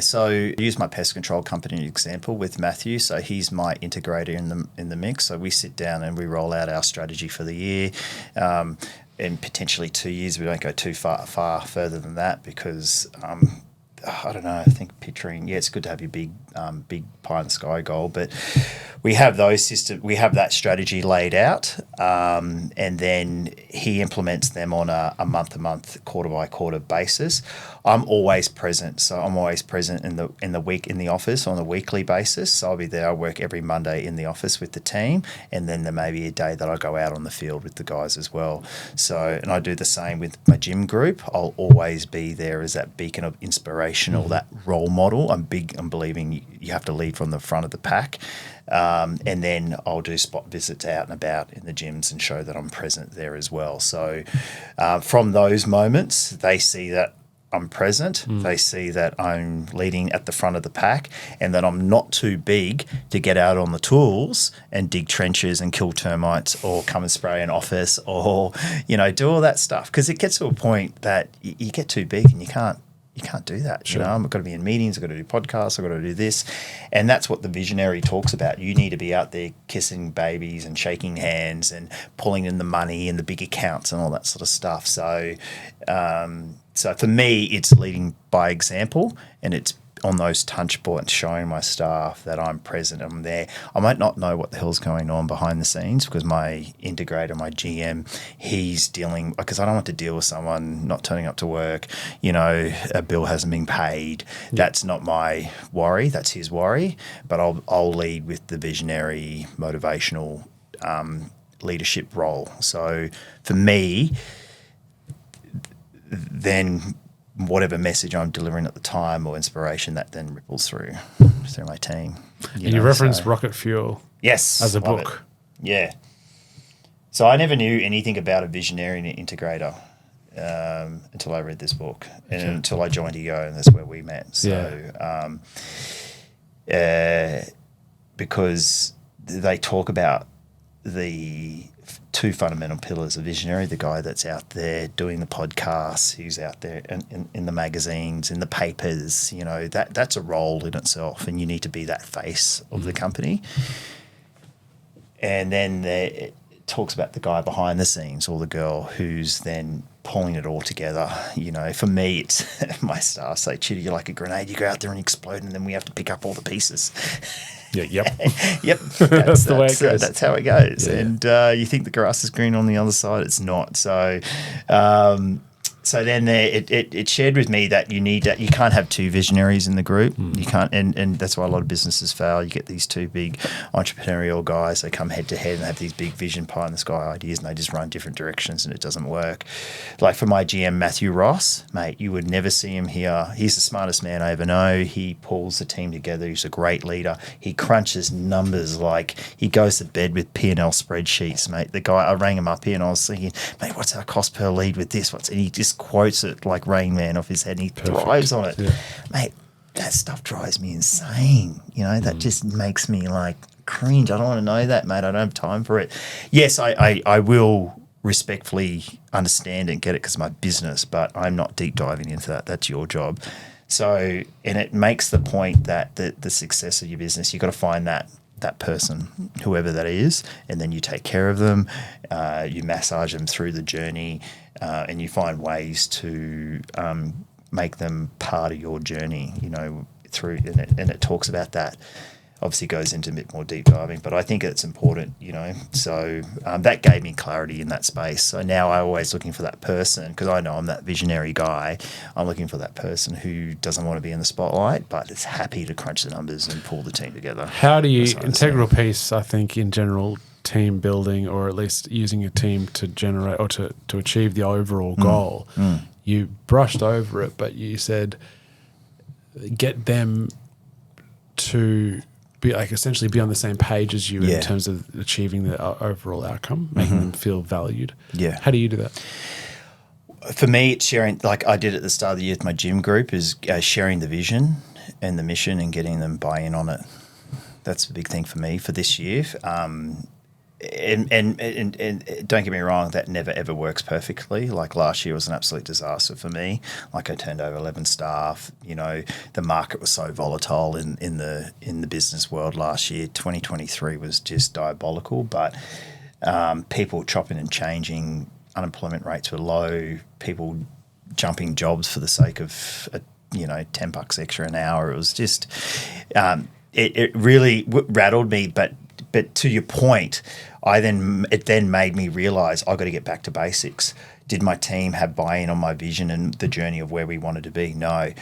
So I use my pest control company example with Matthew. So he's my integrator in the mix. So we sit down and we roll out our strategy for the year. And potentially 2 years, we don't go too far further than that, because I don't know, I think picturing, it's good to have your big pie in the sky goal, but we have those systems, we have that strategy laid out, and then he implements them on a month-to-month, quarter-by-quarter basis. I'm always present, so I'm always present in the week in the office on a weekly basis. So I'll be there. I work every Monday in the office with the team, and then there may be a day that I go out on the field with the guys as well. So, and I do the same with my gym group. I'll always be there as that beacon of inspiration, or that role model. I'm believing you have to lead from the front of the pack. And then I'll do spot visits out and about in the gyms and show that I'm present there as well. So from those moments, they see that I'm present. They see that I'm leading at the front of the pack, and that I'm not too big to get out on the tools and dig trenches and kill termites, or come and spray an office, or, do all that stuff. Because it gets to a point that you get too big and you can't do that. Sure. I've got to be in meetings, I've got to do podcasts, I've got to do this. And that's what the visionary talks about. You need to be out there kissing babies and shaking hands and pulling in the money and the big accounts and all that sort of stuff. So so for me, it's leading by example, and it's on those touch points, showing my staff that I'm present, I'm there. I might not know what the hell's going on behind the scenes, because my integrator, my GM, he's dealing, because I don't want to deal with someone not turning up to work, a bill hasn't been paid. That's not my worry, that's his worry. But I'll lead with the visionary, motivational leadership role. So for me, then whatever message I'm delivering at the time or inspiration, that then ripples through my team. You referenced Rocket Fuel. Yes. As a book. Yeah. So I never knew anything about a visionary and an integrator until I read this book and until I joined EO, and that's where we met. So because they talk about the two fundamental pillars: a visionary, the guy that's out there doing the podcasts, who's out there in the magazines, in the papers, that's a role in itself, and you need to be that face of the company. And then it talks about the guy behind the scenes, or the girl who's then pulling it all together. For me, it's my staff say, "Chitty, you're like a grenade. You go out there and explode, and then we have to pick up all the pieces." Yeah, yep. Yep. That's the way it goes. That's how it goes. Yeah. And you think the grass is green on the other side, it's not. So then it shared with me that you can't have two visionaries in the group. You can't, and that's why a lot of businesses fail. You get these two big entrepreneurial guys, they come head to head and have these big vision pie in the sky ideas, and they just run different directions, and it doesn't work. Like for my GM, Matthew Ross, mate, you would never see him here. He's the smartest man I ever know. He pulls the team together. He's a great leader. He crunches numbers, like he goes to bed with P&L spreadsheets, mate. The guy, I rang him up here and I was thinking, mate, what's our cost per lead with this? And he just quotes it like Rain Man off his head, and he thrives on it. Yeah. Mate, that stuff drives me insane. That just makes me like cringe. I don't want to know that, mate. I don't have time for it. Yes, I will respectfully understand and get it because of my business, but I'm not deep diving into that. That's your job. So, and it makes the point that the success of your business, you've got to find that person, whoever that is, and then you take care of them, you massage them through the journey, and you find ways to make them part of your journey, through, and it talks about that. Obviously goes into a bit more deep diving, but I think it's important, so that gave me clarity in that space. So now I'm always looking for that person, because I know I'm that visionary guy. I'm looking for that person who doesn't want to be in the spotlight, but is happy to crunch the numbers and pull the team together. How do you, integral piece, I think in general, team building, or at least using a team to generate or to achieve the overall goal. You brushed over it, but you said get them to be essentially be on the same page as you in terms of achieving the overall outcome, making them feel valued. Yeah. How do you do that? For me, it's sharing, like I did at the start of the year with my gym group, is sharing the vision and the mission and getting them buy-in on it. That's the big thing for me for this year. And don't get me wrong, that never ever works perfectly. Like last year was an absolute disaster for me. Like I turned over 11 staff. The market was so volatile in the business world last year. 2023 was just diabolical. But people chopping and changing, unemployment rates were low. People jumping jobs for the sake of $10 extra an hour. It was just it really rattled me. But to your point, it then made me realize I've got to get back to basics. Did my team have buy-in on my vision and the journey of where we wanted to be? No.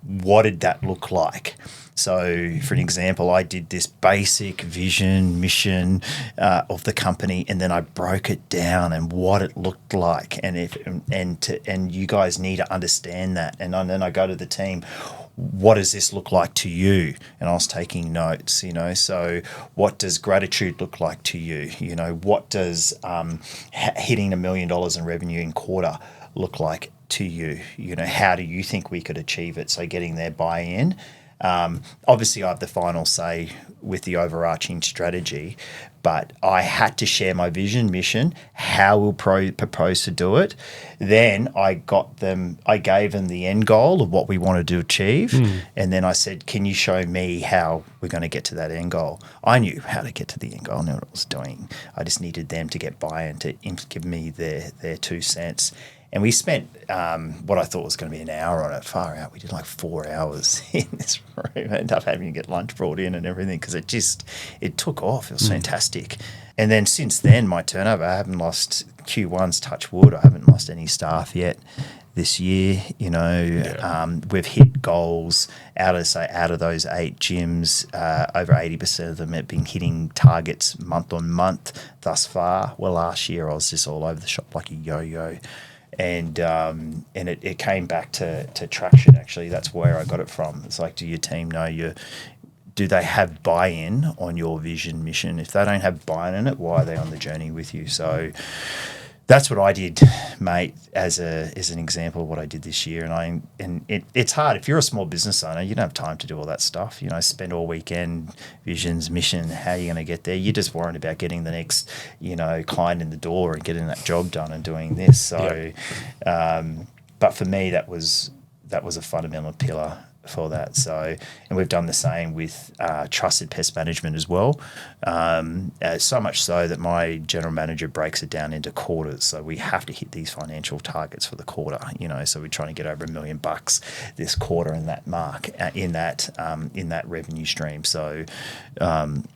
What did that look like? So, for an example, I did this basic vision, mission of the company, and then I broke it down and what it looked like, and you guys need to understand that. And then I go to the team. What does this look like to you? And I was taking notes, so what does gratitude look like to you? What does hitting $1 million in revenue in quarter look like to you? How do you think we could achieve it? So getting their buy-in. Obviously, I have the final say with the overarching strategy, but I had to share my vision, mission, how we'll propose to do it. Then I gave them the end goal of what we wanted to achieve. And then I said, can you show me how we're going to get to that end goal? I knew how to get to the end goal. I knew what I was doing. I just needed them to get buy-in, to give me their 2 cents. And we spent what I thought was going to be an hour on it. Far out. We did like 4 hours in this room. I ended up having to get lunch brought in and everything because it took off. It was fantastic. And then since then, my turnover, I haven't lost Q1's, touch wood. I haven't lost any staff yet this year. We've hit goals. Out of those 8 gyms, over 80% of them have been hitting targets month on month thus far. Well, last year I was just all over the shop like a yo-yo. And it came back to traction, actually. That's where I got it from. It's like, do your team know do they have buy-in on your vision, mission? If they don't have buy-in in it, why are they on the journey with you? So that's what I did, mate, as an example of what I did this year. And it's hard. If you're a small business owner, you don't have time to do all that stuff. Spend all weekend, visions, mission, how are you going to get there? You're just worrying about getting the next, client in the door and getting that job done and doing this. So, but for me, that was a fundamental pillar for that. So, and we've done the same with trusted pest management as well. So much so that my general manager breaks it down into quarters. So we have to hit these financial targets for the quarter. So we're trying to get over $1 million this quarter in that mark in that revenue stream. So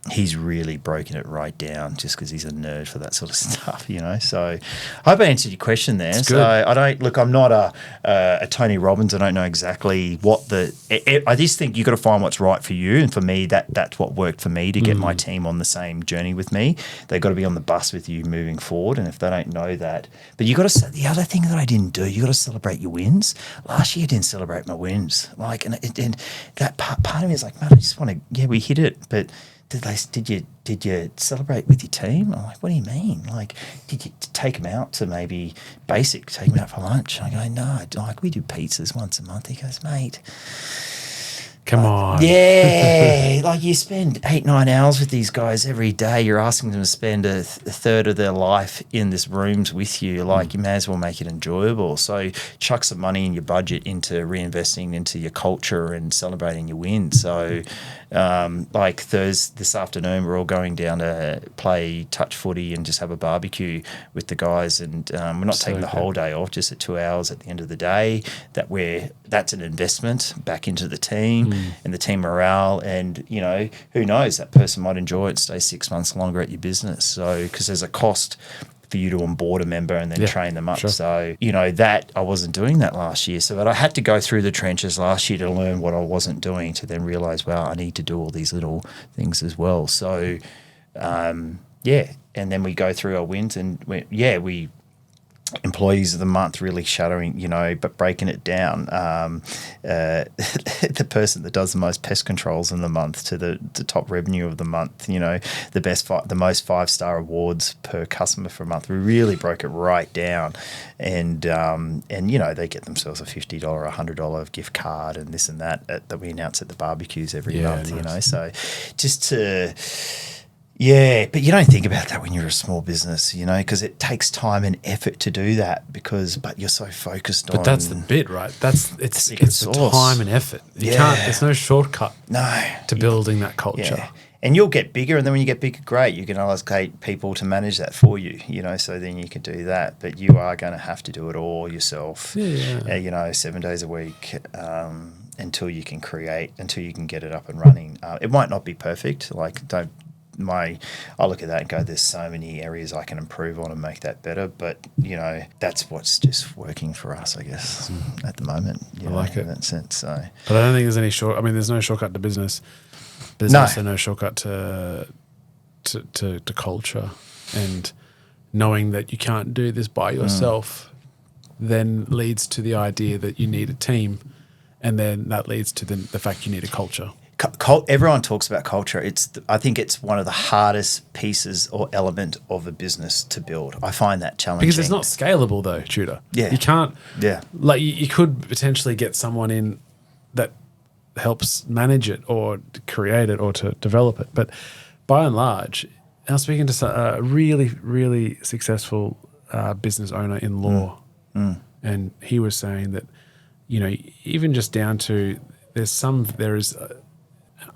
he's really broken it right down just because he's a nerd for that sort of stuff. So I hope I answered your question there. It's so good. I'm not a Tony Robbins. I don't know exactly what I just think you got to find what's right for you, and for me, that's what worked for me to get my team on the same journey with me. They've got to be on the bus with you moving forward, and if they don't know that, but you got to. The other thing that I didn't do, you got to celebrate your wins. Last year, I didn't celebrate my wins. And that part of me is like, man, I just want to. Yeah, we hit it, but did you celebrate with your team? I'm like, what do you mean? Like, did you take them out to maybe basic, take them out for lunch? I go, no, like we do pizzas once a month. He goes, mate, come on. Yeah, like you spend 8-9 hours with these guys every day. You're asking them to spend a third of their life in this rooms with you. Like you may as well make it enjoyable. So chuck some money in your budget into reinvesting into your culture and celebrating your wins. So like this afternoon, we're all going down to play touch footy and just have a barbecue with the guys. And we're not taking the whole day off, just at 2 hours at the end of the day. That's an investment back into the team and the team morale. And, who knows, that person might enjoy it, stay 6 months longer at your business. So, because there's a cost for you to onboard a member and then train them up. Sure. So, that I wasn't doing that last year. So, but I had to go through the trenches last year to learn what I wasn't doing, to then realize, well, I need to do all these little things as well. So, and then we go through our wins and we employees of the month, really shadowing, but breaking it down. The person that does the most pest controls in the month to the top revenue of the month, the most 5-star awards per customer for a month. We really broke it right down, and they get themselves a $50 or $100 gift card and this and that we announce at the barbecues every month. Nice. So just to. Yeah, but you don't think about that when you're a small business, because it takes time and effort to do that. But you're so focused on. But that's the bit, right? It's the time and effort. You can't. There's no shortcut. To building that culture. Yeah. And you'll get bigger, and then when you get bigger, great, you can allocate people to manage that for you, so then you can do that. But you are going to have to do it all yourself, 7 days a week. Until you can get it up and running. It might not be perfect. I look at that and go, there's so many areas I can improve on and make that better. But, that's what's just working for us, I guess, at the moment. I like it. In that sense. So. But I don't think there's any there's no shortcut to business. There's also no shortcut to culture. And knowing that you can't do this by yourself then leads to the idea that you need a team. And then that leads to the fact you need a culture. Everyone talks about culture. I think it's one of the hardest pieces or element of a business to build. I find that challenging. Because it's not scalable though, Tudor. Yeah. You can't. Yeah. Like you could potentially get someone in that helps manage it or create it or to develop it. But by and large, I was speaking to a really, really successful business owner in law. And he was saying that, even just down to there is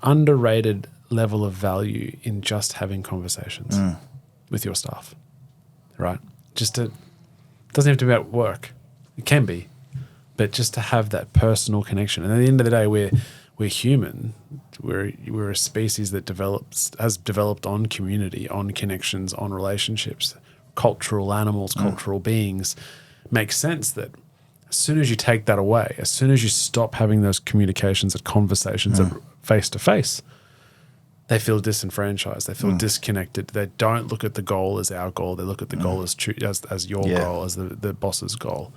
underrated level of value in just having conversations with your staff, right? It doesn't have to be about work. It can be, but just to have that personal connection. And at the end of the day, we're human. We're a species that has developed on community, on connections, on relationships, cultural animals, cultural beings. Makes sense that as soon as you take that away, as soon as you stop having those communications and conversations face to face, they feel disenfranchised. They feel disconnected. They don't look at the goal as our goal. They look at the goal as your goal, as the boss's goal.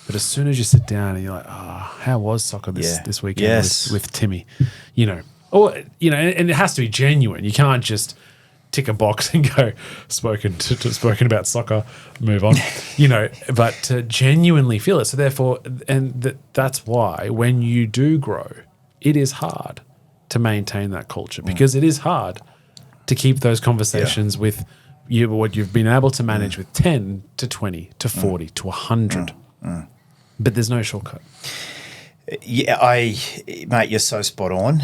But as soon as you sit down and you're like, how was soccer this weekend with Timmy? Or and it has to be genuine. You can't just tick a box and go spoken about soccer, move on. But to genuinely feel it. So therefore, that's why when you do grow, it is hard to maintain that culture, because it is hard to keep those conversations with you, what you've been able to manage with 10 to 20 to 40 to 100. But there's no shortcut. Yeah, mate, you're so spot on.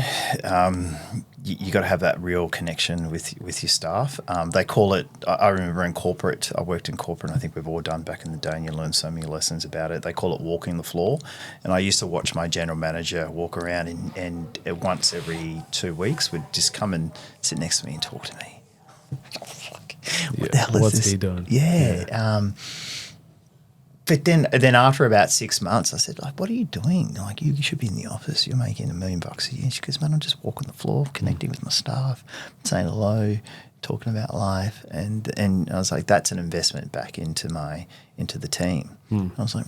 You got to have that real connection with your staff. They call it, I remember in corporate, I worked in corporate, and I think we've all done back in the day, and you learn so many lessons about it. They call it walking the floor. And I used to watch my general manager walk around and once every 2 weeks would just come and sit next to me and talk to me. What the hell is what's this? he doing? Yeah. But then after about 6 months, I said, like, what are you doing? Like, you should be in the office. You're making $1 million a year. She goes, man, I'm just walking the floor, connecting with my staff, saying hello, talking about life. And I was like, that's an investment back into the team. I was like,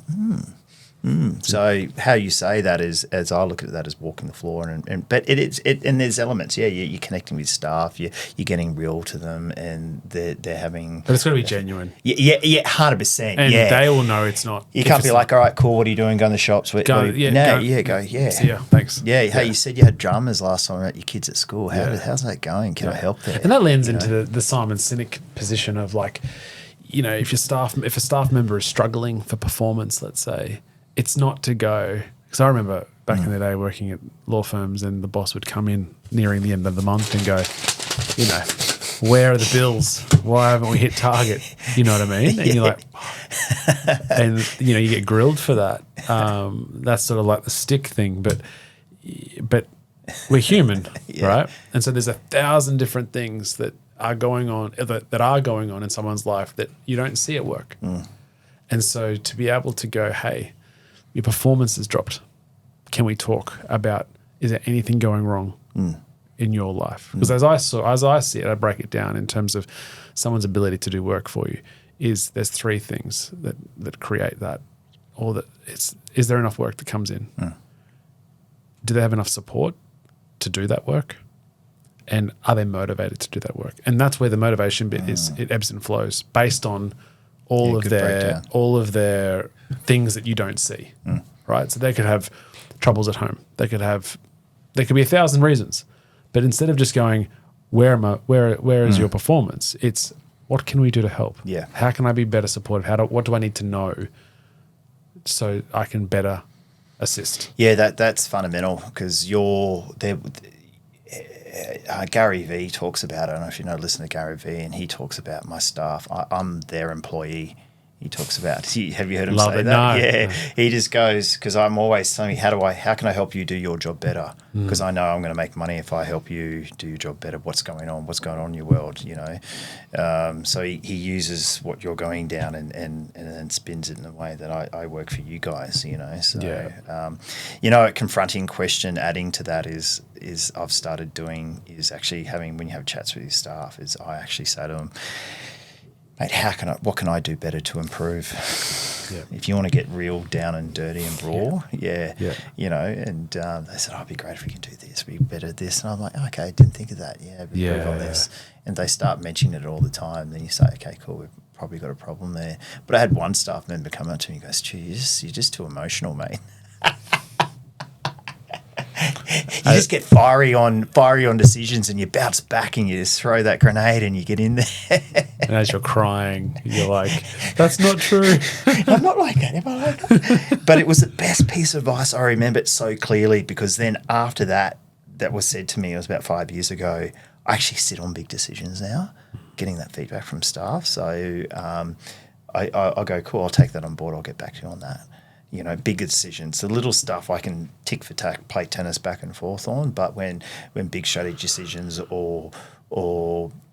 So how you say that is, as I look at that, as walking the floor, but and there's elements. Yeah, you're connecting with staff. You're getting real to them, and they're having. But it's got to be genuine. Yeah, 100%. And they will know it's not. You can't be like, all right, cool. What are you doing? Go in the shops. Go. See ya, thanks. Yeah, hey, you said you had dramas last time at your kids at school. How's that going? Can I help there? And that lends into the Simon Sinek position of like, if a staff member is struggling for performance, let's say. It's not to go, because I remember back in the day working at law firms, and the boss would come in nearing the end of the month and go, where are the bills? Why haven't we hit target? You know what I mean? And you're like, and you get grilled for that. That's sort of like the stick thing, but we're human, right? And so there's 1,000 different things that are going on in someone's life that you don't see at work. And so to be able to go, hey, your performance has dropped. Can we talk about, is there anything going wrong in your life? Because as I see it, I break it down in terms of someone's ability to do work for you. There's 3 things that create that, or that is there enough work that comes in? Do they have enough support to do that work? And are they motivated to do that work? And that's where the motivation bit is. It ebbs and flows based on all of their things that you don't see, right? So they could have troubles at home. There could be 1,000 reasons, but instead of just going, where is your performance? It's, what can we do to help? Yeah. How can I be better supportive? what do I need to know so I can better assist? Yeah, that's fundamental, because Gary Vee talks about it. I don't know if listen to Gary Vee, and he talks about my staff. I'm their employee. He talks about. Have you heard him say that? No. Yeah, he just goes, because I'm always saying, how can I help you do your job better? Because I know I'm going to make money if I help you do your job better. What's going on in your world? So he uses what you're going down and then spins it in a way that I work for you guys. So a confronting question adding to that is I've started doing is actually having, when you have chats with your staff, is I actually say to them, mate, what can I do better to improve? If you want to get real down and dirty and raw, and they said, it'd be great if we can do this, be better at this. And I'm like, okay, I didn't think of that. Improve on this. And they start mentioning it all the time. Then you say, okay, cool, we've probably got a problem there. But I had one staff member come up to me and goes, geez, you're just too emotional, mate. You just get fiery on decisions, and you bounce back and you just throw that grenade and you get in there. And as you're crying, you're like, that's not true. I'm not like that. Am I like that? But it was the best piece of advice. I remember it so clearly, because then after that was said to me, it was about 5 years ago, I actually sit on big decisions now, getting that feedback from staff. So I'll go, cool, I'll take that on board. I'll get back to you on that. Bigger decisions. The little stuff I can tick for tack, play tennis back and forth on. But when big strategy decisions or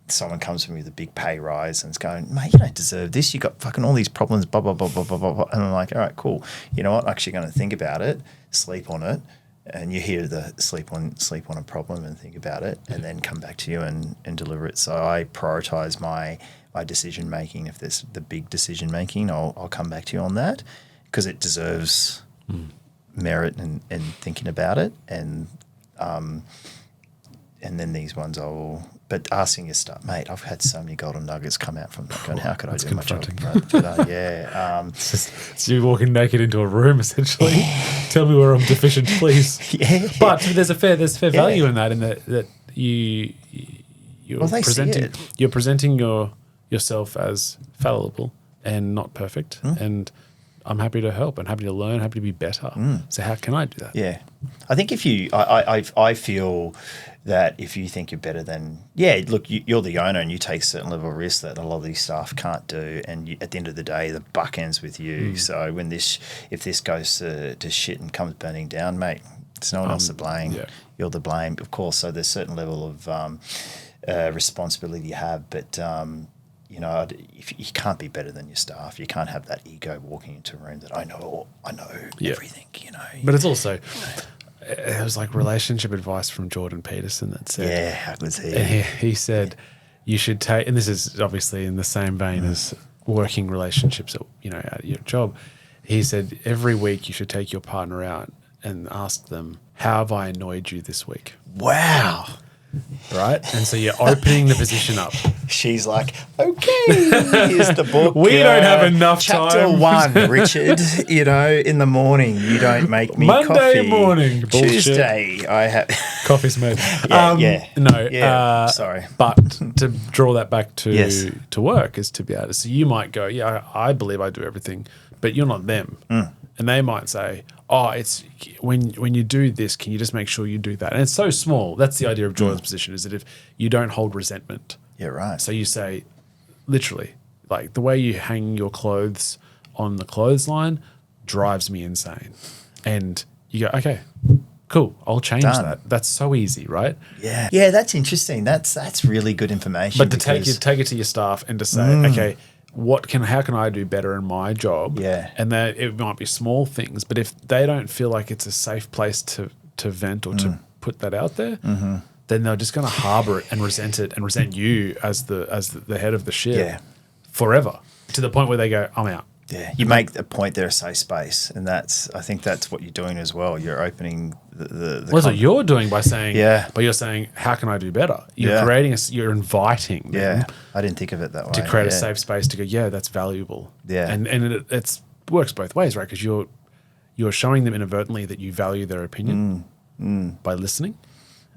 someone comes to me with a big pay rise and it's going, mate, you don't deserve this. You got fucking all these problems, blah, blah, blah, blah, blah, blah, blah. And I'm like, all right, cool. You know what? I'm actually going to think about it, sleep on it. And you hear the sleep on a problem and think about it and then come back to you and deliver it. So I prioritize my decision making. If there's the big decision making, I'll come back to you on that because it deserves merit and thinking about it. And then these ones but asking your stuff, mate, I've had so many golden nuggets come out from that going, how could I do my job today? Yeah. So you're walking naked into a room, essentially. Tell me where I'm deficient, please. Yeah. But there's fair value in that, that you're presenting yourself as fallible and not perfect. And I'm happy to help and happy to learn, happy to be better. So how can I do that? Yeah. I think if you, I feel that if you think you're better than, look, you're the owner and you take a certain level of risk that a lot of these staff can't do. And at the end of the day, the buck ends with you. So if this goes to shit and comes burning down, mate, there's no one else to blame. Yeah. You're the blame, of course. So there's a certain level of responsibility you have, but if you can't be better than your staff, you can't have that ego walking into a room that I know everything. But it's also. It was like relationship advice from Jordan Peterson that said, yeah, how good's he? He said, you should take, and this is obviously in the same vein as working relationships at your job. He said, every week you should take your partner out and ask them, how have I annoyed you this week? Wow. Right? And so you're opening the position up. She's like, okay, here's the book. We don't have enough chapter time. 1, Richard, in the morning, you don't make me Monday coffee. Monday morning. Bullshit. Tuesday, I have... Coffee's made. Sorry. But to draw that back to Yes. to work is to be able to, so you might go, I believe I do everything, but you're not them. And they might say, it's when you do this, can you just make sure you do that? And it's so small. That's the idea of Jordan's position, is that if you don't hold resentment. Yeah, right. So you say, literally, like the way you hang your clothes on the clothesline drives me insane. And you go, okay, cool, I'll change that. That's so easy, right? Yeah. Yeah, that's interesting. That's really good information. But to take it to your staff and to say, okay, how can I do better in my job? Yeah. And that it might be small things, but if they don't feel like it's a safe place to vent or to put that out there, then they're just going to harbor it and resent you as the head of the ship forever, to the point where they go, I'm out. Yeah, you make the point there a safe space, and I think that's what you're doing as well. You're opening That's what you're doing by saying, but you're saying, how can I do better? You're creating you're inviting them. Yeah, I didn't think of it that way. To create a safe space to go, that's valuable. Yeah, and it works both ways, right? Because you're showing them inadvertently that you value their opinion by listening.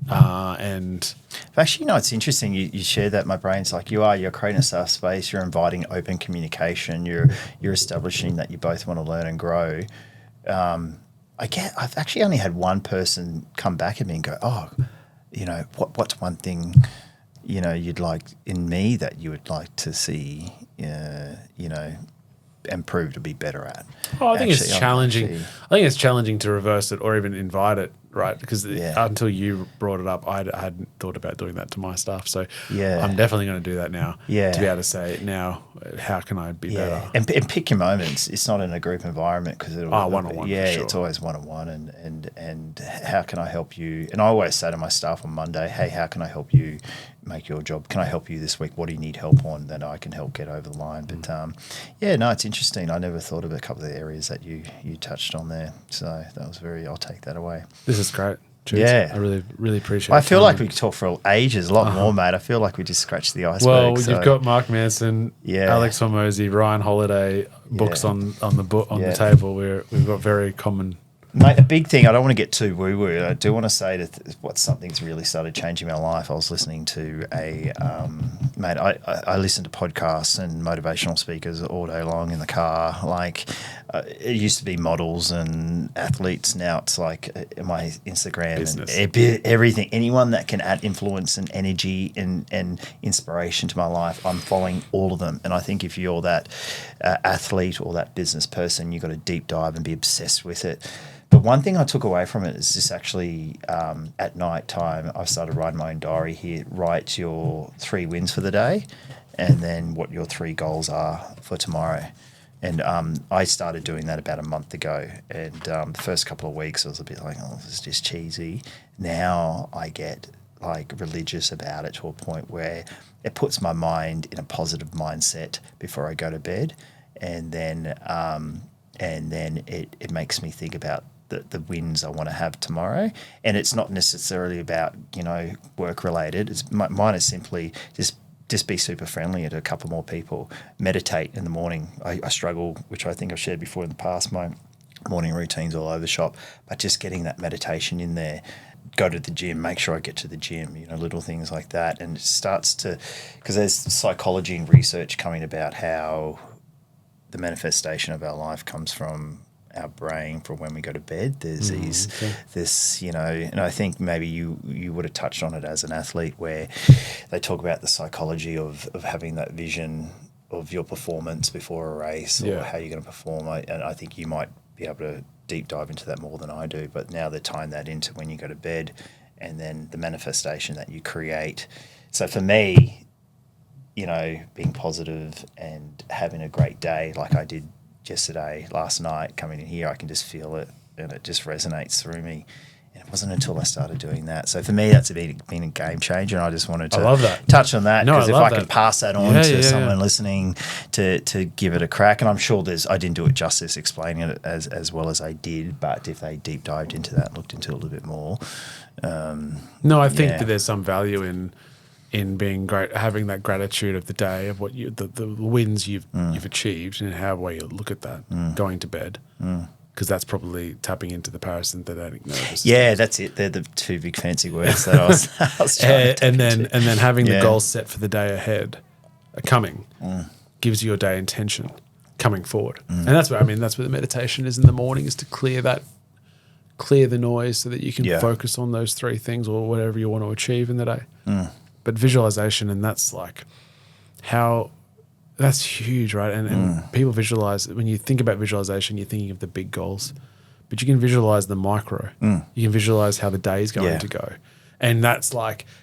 And actually, it's interesting. You share that. My brain's like, you're creating a safe space. You're inviting open communication. You're establishing that you both want to learn and grow. I've actually only had one person come back at me and go, what's one thing, you'd like in me that you would like to see, improve to be better at. I think it's challenging. I think it's challenging to reverse it or even invite it, right? Because until you brought it up, I hadn't thought about doing that to my staff. So I'm definitely going to do that now. Yeah. To be able to say now, how can I be better? And pick your moments. It's not in a group environment because one-on-one. Yeah, sure. It's always one-on-one. And how can I help you? And I always say to my staff on Monday, hey, how can I help you make your job? Can I help you this week? What do you need help on? Then I can help get over the line. But it's interesting. I never thought of a couple of the areas that you touched on there. So that was I'll take that away. This is great. Cheers. Yeah. I really, really appreciate it. I feel like we could talk for ages, a lot more, mate. I feel like we just scratched the iceberg. Well, you've got Mark Manson, Alex Hormozy, Ryan Holiday books on the table. We've got very common. Mate, a big thing, I don't want to get too woo-woo. I do want to say that something's really started changing my life. I was listening to I listen to podcasts and motivational speakers all day long in the car. Like, it used to be models and athletes. Now it's like my Instagram business. And everything. Anyone that can add influence and energy and inspiration to my life, I'm following all of them. And I think if you're that athlete or that business person, you've got to deep dive and be obsessed with it. But one thing I took away from it is just actually at night time, I started writing my own diary here. Write your 3 wins for the day and then what your 3 goals are for tomorrow. And I started doing that about a month ago. And the first couple of weeks, I was a bit like, oh, this is just cheesy. Now I get like religious about it to a point where it puts my mind in a positive mindset before I go to bed. And then it makes me think about the wins I want to have tomorrow. And it's not necessarily about, work related. It's mine is simply just be super friendly to a couple more people. Meditate in the morning. I struggle, which I think I've shared before in the past, my morning routine's all over the shop, but just getting that meditation in there. Go to the gym, make sure I get to the gym, little things like that. And it starts to, because there's psychology and research coming about how the manifestation of our life comes from our brain from when we go to bed. There's this, and I think maybe you would have touched on it as an athlete where they talk about the psychology of having that vision of your performance before a race or how you're going to perform. And I think you might be able to deep dive into that more than I do, but now they're tying that into when you go to bed and then the manifestation that you create. So for me, being positive and having a great day like I did yesterday, last night, coming in here, I can just feel it and it just resonates through me. And it wasn't until I started doing that. So for me, that's been a game changer, and I just wanted to touch on that because if I could pass that on to someone listening to give it a crack, and I'm sure I didn't do it justice explaining it as well as I did, but if they deep dived into that and looked into it a little bit more. I think that there's some value in being great, having that gratitude of the day of what the wins you've achieved and how well you look at that going to bed, because that's probably tapping into the parasympathetic nervous system. Yeah, that's it. They're the 2 big fancy words that I was trying to and then having the goals set for the day ahead, coming, gives you a day intention coming forward, and that's where the meditation is in the morning, is to clear the noise so that you can focus on those 3 things or whatever you want to achieve in the day. But visualization, and that's that's huge, right? And people visualize, when you think about visualization, you're thinking of the big goals, but you can visualize the micro. You can visualize how the day is going to go. And that's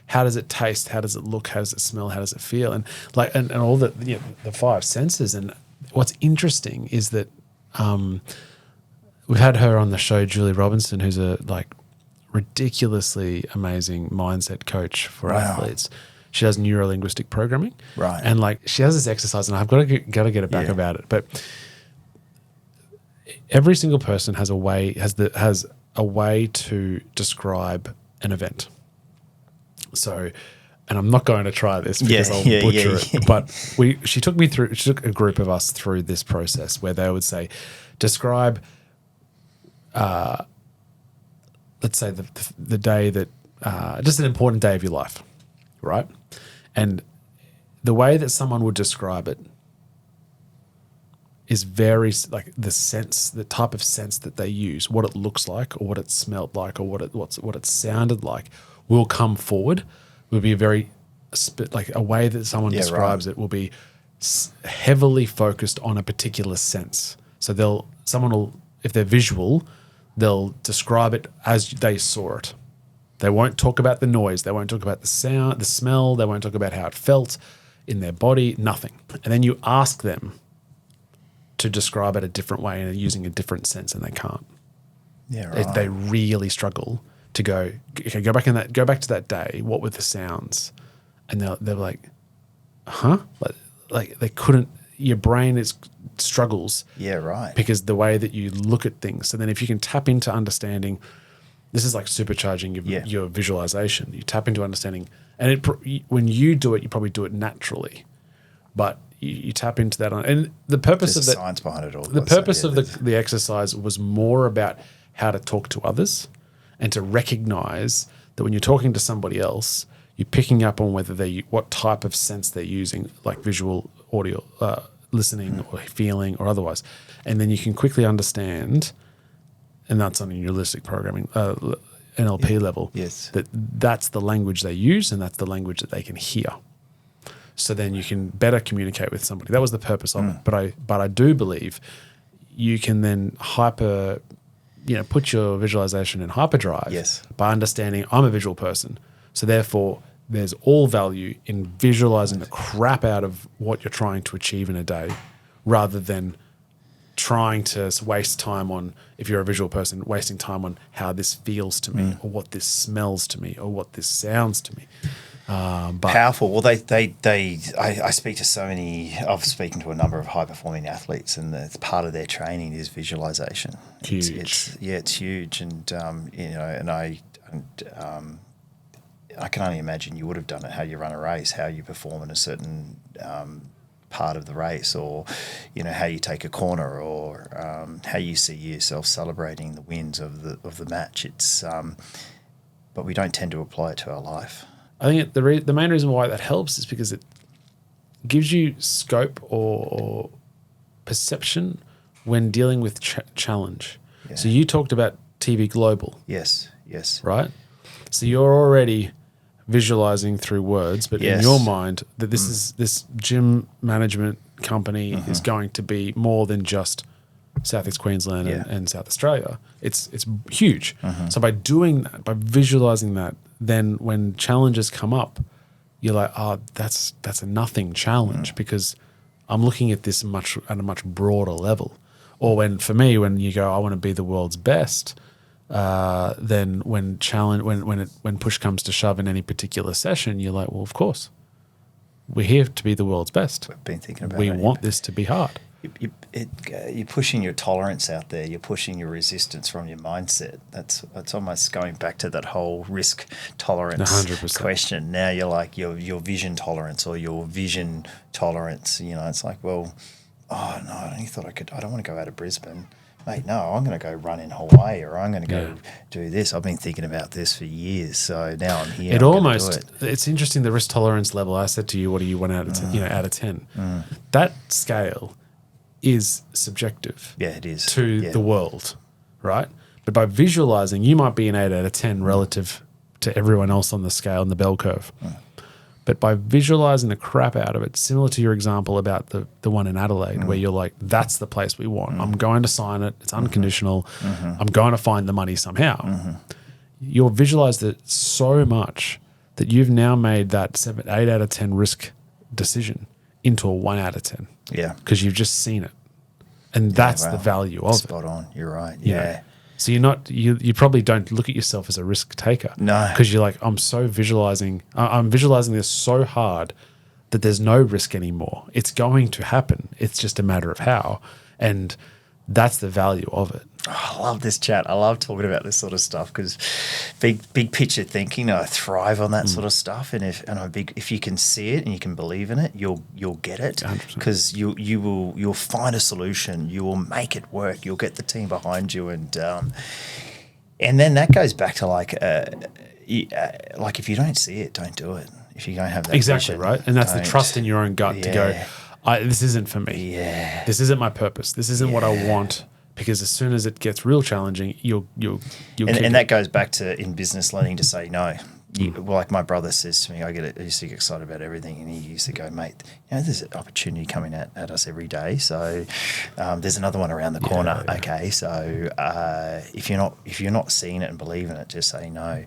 how does it taste? How does it look? How does it smell? How does it feel? And and all the 5 senses. And what's interesting is that we've had her on the show, Julie Robinson, who's a ridiculously amazing mindset coach for athletes. She does neuro-linguistic programming, right? And she has this exercise, and I've got to get it back about it. But every single person has a way to describe an event. So, and I'm not going to try this because I'll butcher it. But she took a group of us through this process where they would say, describe. Let's say the day that, just an important day of your life, right? And the way that someone would describe it is very the type of sense that they use, what it looks like or what it smelled like or what it sounded like will come forward. Will be a way that someone describes it will be heavily focused on a particular sense. So if they're visual, they'll describe it as they saw it. They won't talk about the noise. They won't talk about the sound, the smell. They won't talk about how it felt in their body, nothing. And then you ask them to describe it a different way and using a different sense, and they can't. Yeah, right. They really struggle to go back to that day. What were the sounds? And they're like, huh? Like they couldn't. Your brain struggles. Yeah, right. Because the way that you look at things. So then if you can tap into understanding, this is like supercharging your visualization. You tap into understanding, and when you do it, you probably do it naturally, but you tap into that. And the purpose of the science behind it all. The purpose of the exercise was more about how to talk to others and to recognize that when you're talking to somebody else, you're picking up on what type of sense they're using, like visual, audio, listening or feeling or otherwise. And then you can quickly understand, and that's on a neuralistic programming, NLP level, that's the language they use and that's the language that they can hear. So then you can better communicate with somebody. That was the purpose of it. But I do believe you can then put your visualization in hyperdrive. Yes. By understanding I'm a visual person, so therefore there's all value in visualizing the crap out of what you're trying to achieve in a day, rather than trying to waste time on, if you're a visual person, wasting time on how this feels to me, or what this smells to me, or what this sounds to me. But powerful. Well, I speak to so many. I've spoken to a number of high performing athletes, and part of their training is visualization. Huge. It's huge, and I can only imagine you would have done it. How you run a race, how you perform in a certain part of the race, or how you take a corner, or how you see yourself celebrating the wins of the match. It's but we don't tend to apply it to our life. I think the main reason why that helps is because it gives you scope or perception when dealing with challenge. Yeah. So you talked about TV Global. Yes. Right? So you're already visualizing through words, but in your mind that this gym management company is going to be more than just Southeast Queensland and South Australia. It's huge. So by doing that, by visualizing that, then when challenges come up, you're like, oh, that's a nothing challenge because I'm looking at this at a much broader level. Or when you go, I want to be the world's best, then when push comes to shove in any particular session, you're like, well, of course, we're here to be the world's best. We've been thinking about we it. want this to be hard. You're pushing your tolerance out there. You're pushing your resistance from your mindset. That's almost going back to that whole risk tolerance 100%. question. Now you're like your vision tolerance or your vision tolerance. It's like, well, oh no, I only thought I could. I don't want to go out of Brisbane, mate. No, I'm going to go run in Hawaii, or I'm going to go do this. I've been thinking about this for years. So now I'm here. It's interesting, the risk tolerance level. I said to you, what do you want out of 10? Out of 10. That scale is subjective. Yeah, it is. To the world, right? But by visualizing, you might be an 8 out of 10 relative to everyone else on the scale and the bell curve. But by visualizing the crap out of it, similar to your example about the one in Adelaide, where you're like, that's the place we want. I'm going to sign it. It's unconditional. I'm going to find the money somehow. You'll visualize it so much that you've now made that 8 out of 10 risk decision into a 1 out of 10. Yeah. Because you've just seen it. And that's the value of it. Spot on. You're right. Yeah. So you probably don't look at yourself as a risk taker. No. Because you're like, I'm visualizing this so hard that there's no risk anymore. It's going to happen. It's just a matter of how. And that's the value of it. Oh, I love this chat. I love talking about this sort of stuff because big picture thinking. I thrive on that sort of stuff. And if you can see it and you can believe in it, you'll get it because you'll find a solution. You will make it work. You'll get the team behind you, and then that goes back to like if you don't see it, don't do it. If you don't have that exactly vision, right, and that's the trust in your own gut to go, this isn't for me. Yeah, this isn't my purpose. This isn't what I want. Because as soon as it gets real challenging, you'll and that goes back to in business learning to say no. Like my brother says to me, I used to get excited about everything, and he used to go, mate, there's an opportunity coming at us every day. So there's another one around the corner. Yeah. Okay, so if you're not seeing it and believing it, just say no.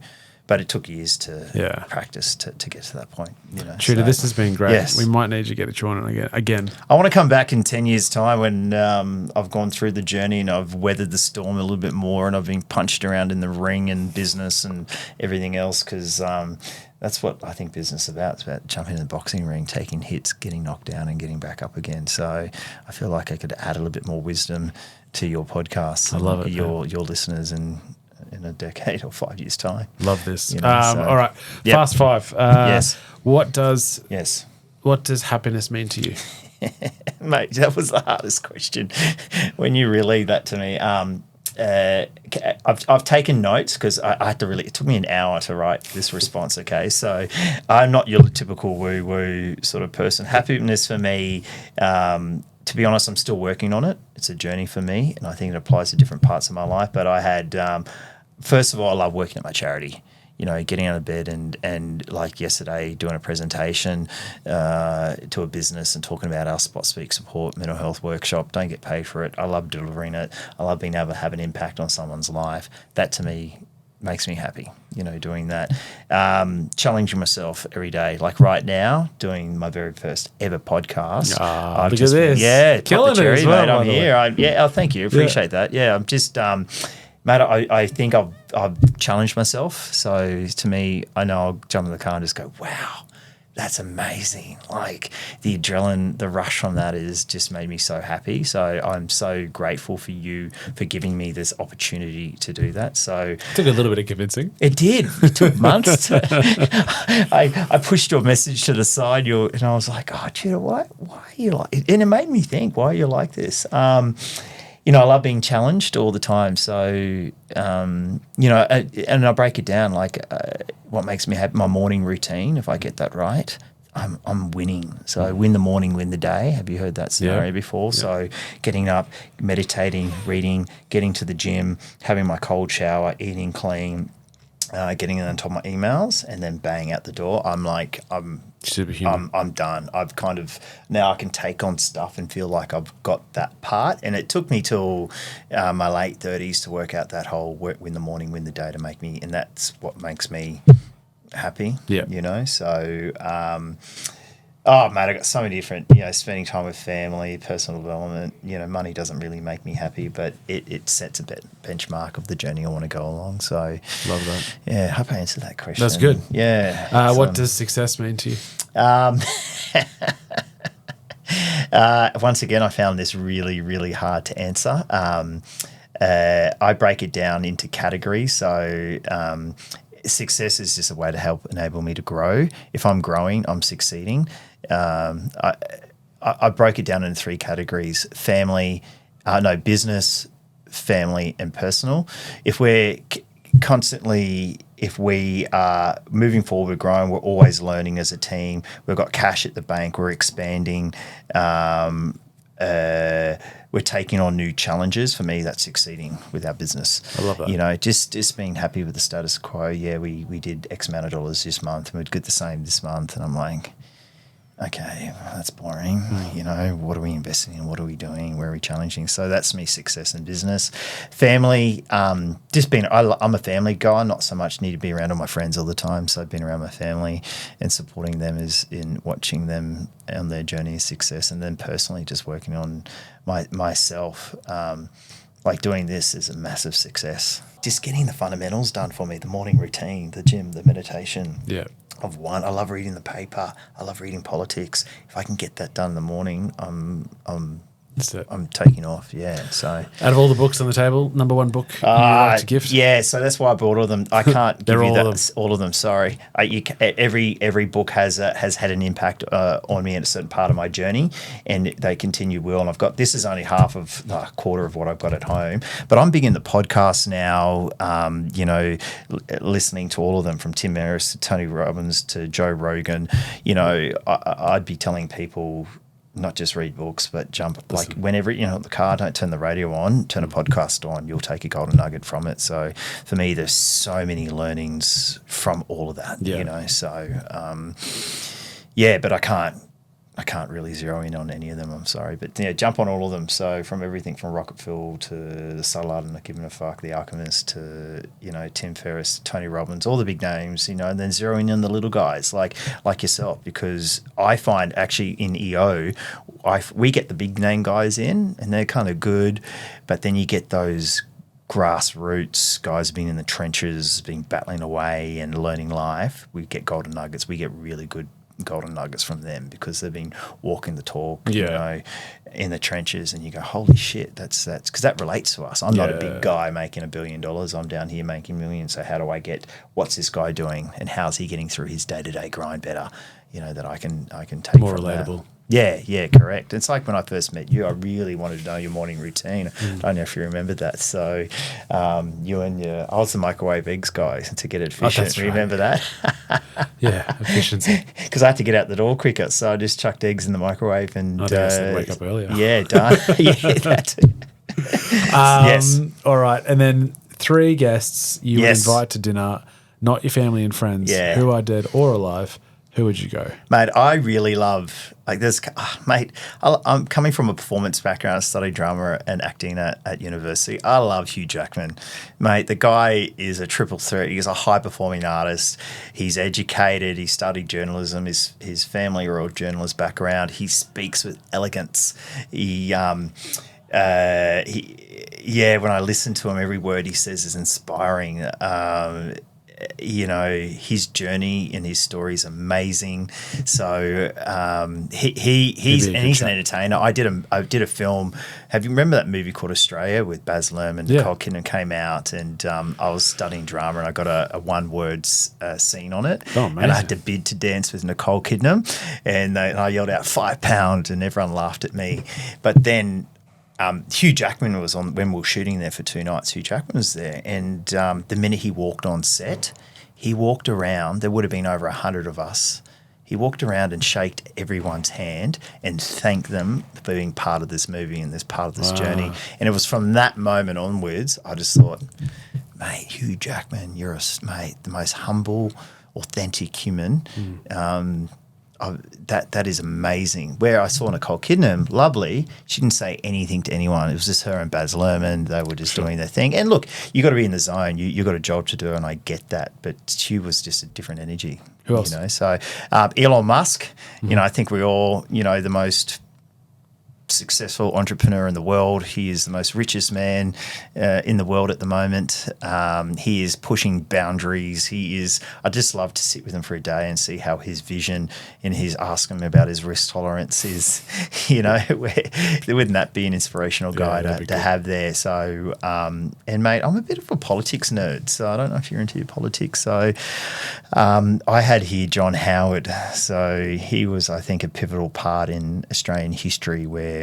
But it took years to practice to get to that point. Tudor, this has been great. Yes. We might need to get you on again. I want to come back in 10 years' time when I've gone through the journey and I've weathered the storm a little bit more, and I've been punched around in the ring and business and everything else, because that's what I think business is about. It's about jumping in the boxing ring, taking hits, getting knocked down and getting back up again. So I feel like I could add a little bit more wisdom to your podcast. I love it. Your listeners in a decade or 5 years' time. Love this. All right. Fast five. Yes. What does happiness mean to you? Mate, that was the hardest question when you relayed that to me. I've taken notes because I had to it took me an hour to write this response, okay? So I'm not your typical woo-woo sort of person. Happiness for me, to be honest, I'm still working on it. It's a journey for me, and I think it applies to different parts of my life. But I had... First of all, I love working at my charity. getting out of bed and like yesterday doing a presentation to a business and talking about our Spot Speak Support mental health workshop. Don't get paid for it. I love delivering it. I love being able to have an impact on someone's life. That to me makes me happy, doing that. Challenging myself every day. Like right now, doing my very first ever podcast. Look at this. Yeah, killing the cherry, it as well, mate. I'm by the here. Thank you. Appreciate that. Yeah, I'm just, mate, I think I've challenged myself. So to me, I know I'll jump in the car and just go, wow, that's amazing. Like the adrenaline, the rush from that is just made me so happy. So I'm so grateful for you for giving me this opportunity to do that. So It took a little bit of convincing. it did. It took months. I pushed your message to the side, and I was like, "Oh, Tudor, why are you like?" And it made me think, "Why are you like this?" I love being challenged all the time. So, and I break it down like what makes me happy. My morning routine, if I get that right, I'm winning. So I win the morning, win the day. Have you heard that scenario before? Yeah. So getting up, meditating, reading, getting to the gym, having my cold shower, eating clean, getting on top of my emails, and then bang out the door. I'm superhuman. I'm done. I've kind of now I can take on stuff and feel like I've got that part. And it took me till my late 30s to work out that whole win the morning, win the day to make me, and that's what makes me happy. Yeah. So. Mate, I got so many different, spending time with family, personal development, money doesn't really make me happy, but it sets a benchmark of the journey I want to go along. So love that. Yeah, I hope I answered that question. That's good. Yeah. What does success mean to you? Once again, I found this really, really hard to answer. I break it down into categories. So, success is just a way to help enable me to grow. If I'm growing, I'm succeeding. I broke it down into 3 categories: business, family, and personal. If we're if we are moving forward, we're growing, we're always learning as a team, we've got cash at the bank, we're expanding, we're taking on new challenges. For me, that's succeeding with our business. I love that. Just being happy with the status quo. Yeah, we did X amount of dollars this month and we'd get the same this month. And I'm like, okay, that's boring. What are we investing in? What are we doing? Where are we challenging? So that's me, success in business. Family, I'm a family guy, not so much need to be around all my friends all the time. So I've been around my family and supporting them is in watching them on their journey of success. And then personally, just working on myself. Like doing this is a massive success. Just getting the fundamentals done for me, the morning routine, the gym, the meditation. Yeah. I love reading the paper. I love reading politics. If I can get that done in the morning, I'm taking off. Yeah. So out of all the books on the table, number 1 book you like to gift? Yeah. So that's why I bought all of them. I can't give you that. All of them. Sorry. Every book has had an impact on me in a certain part of my journey, and they continue well. And this is only half of a quarter of what I've got at home. But I'm big in the podcast now. Listening to all of them, from Tim Ferriss to Tony Robbins to Joe Rogan. I'd be telling people, not just read books, but jump. Like whenever the car, don't turn the radio on, turn a podcast on. You'll take a golden nugget from it. So for me, there's so many learnings from all of that. Yeah. So but I can't really zero in on any of them. I'm sorry, but jump on all of them. So from everything from Rocket Fuel to the Subtle Art of Not Giving a Fuck, The Alchemist to Tim Ferriss, Tony Robbins, all the big names. And then zeroing in the little guys like yourself, because I find actually in EO, we get the big name guys in, and they're kind of good, but then you get those grassroots guys being in the trenches, being battling away and learning life. We get golden nuggets. We get really good golden nuggets from them because they've been walking the talk, in the trenches, and you go, holy shit, that's because that relates to us. I'm not a big guy making $1 billion. I'm down here making millions. So how do I what's this guy doing, and how's he getting through his day-to-day grind better? That I can take more from relatable. That. Yeah, correct. It's like when I first met you, I really wanted to know your morning routine. I don't know if you remember that. So I was the microwave eggs guy to get it efficient. That's right. Remember that? Yeah, efficiency. Because I had to get out the door quicker, so I just chucked eggs in the microwave and wake up earlier. Yeah, done. Yeah, that too. Yes. All right, and then 3 guests you would invite to dinner. not your family and friends, who are dead or alive, who would you go? Mate, I really love, like this, mate, I'm coming from a performance background. I studied drama and acting at university. I love Hugh Jackman. Mate, the guy is a triple threat. He's a high-performing artist. He's educated. He studied journalism. His family are all journalist background. He speaks with elegance. When I listen to him, every word he says is inspiring. His journey and his story is amazing. So he's an entertainer. I did a film. Have you remember that movie called Australia with Baz Luhrmann and Nicole Kidman came out, and I was studying drama and I got a one-word scene on it. Oh, amazing. And I had to bid to dance with Nicole Kidman, and I yelled out £5 and everyone laughed at me. But then Hugh Jackman was on when we were shooting there for 2 nights. Hugh Jackman was there, and the minute he walked on set, he walked around. There would have been over 100 of us. He walked around and shaked everyone's hand and thanked them for being part of this movie and this part of this journey. And it was from that moment onwards, I just thought, mate, Hugh Jackman, you're the most humble, authentic human. That is amazing. Where I saw Nicole Kidman, lovely, she didn't say anything to anyone. It was just her and Baz Luhrmann. They were just doing their thing. And look, you got to be in the zone. You got a job to do, and I get that. But she was just a different energy. Who else? So Elon Musk. I think we all, the most successful entrepreneur in the world. He is the most richest man in the world at the moment. He is pushing boundaries. I just love to sit with him for a day and see how his vision and ask him about his risk tolerance is, wouldn't that be an inspirational guy to have there? So, and mate, I'm a bit of a politics nerd, so I don't know if you're into your politics. So I had here John Howard. So he was, I think, a pivotal part in Australian history where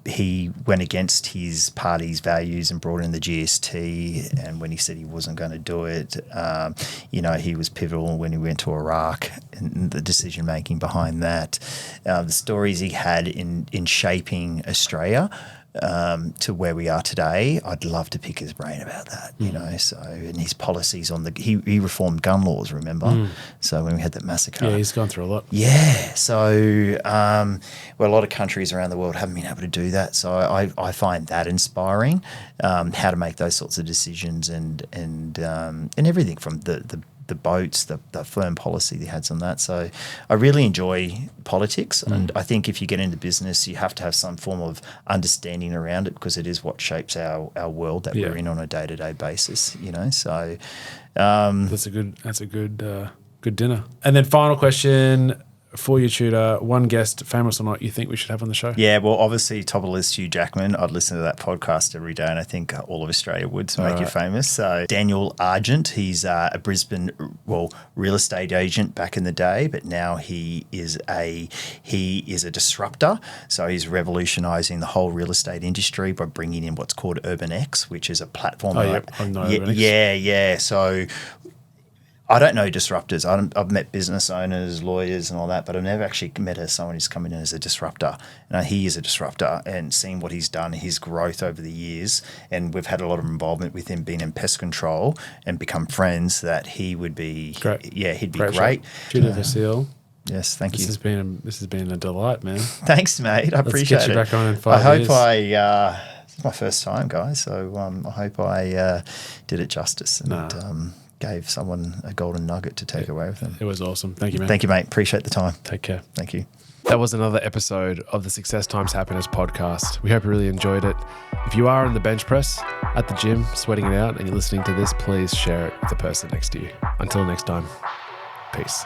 he went against his party's values and brought in the GST, and when he said he wasn't going to do it, he was pivotal when he went to Iraq and the decision making behind that. The stories he had in shaping Australia to where we are today, I'd love to pick his brain about that, So, and his policies on he reformed gun laws, remember? So when we had that massacre. Yeah, he's gone through a lot. Yeah. So, a lot of countries around the world haven't been able to do that. So I find that inspiring, how to make those sorts of decisions and everything from the boats, the firm policy they had on that. So I really enjoy politics, and I think if you get into business, you have to have some form of understanding around it, because it is what shapes our world that we're in on a day-to-day basis, So that's a good dinner. And then final question for you, Tudor, one guest, famous or not, you think we should have on the show? Yeah, well, obviously top of the list, Hugh Jackman. I'd listen to that podcast every day, and I think all of Australia would to make you famous. So Daniel Argent, he's a Brisbane real estate agent back in the day, but now he is a disruptor. So he's revolutionising the whole real estate industry by bringing in what's called Urban X, which is a platform. I know Urban X. Yeah. So I don't know disruptors. I've met business owners, lawyers and all that, but I've never actually met someone who's come in as a disruptor. He is a disruptor, and seeing what he's done, his growth over the years, and we've had a lot of involvement with him being in pest control and become friends, that he would be great. Yeah, he'd be great. Tudor Vasile. Yes, thank you. This has been a delight, man. Thanks, mate. I appreciate it. Let's get you back on in 5 years. This is my first time, guys, so I hope I did it justice and gave someone a golden nugget to take away with them. It was awesome. Thank you, man. Thank you, mate. Appreciate the time. Take care. Thank you. That was another episode of the Success Times Happiness podcast. We hope you really enjoyed it. If you are in the bench press, at the gym, sweating it out, and you're listening to this, please share it with the person next to you. Until next time, peace.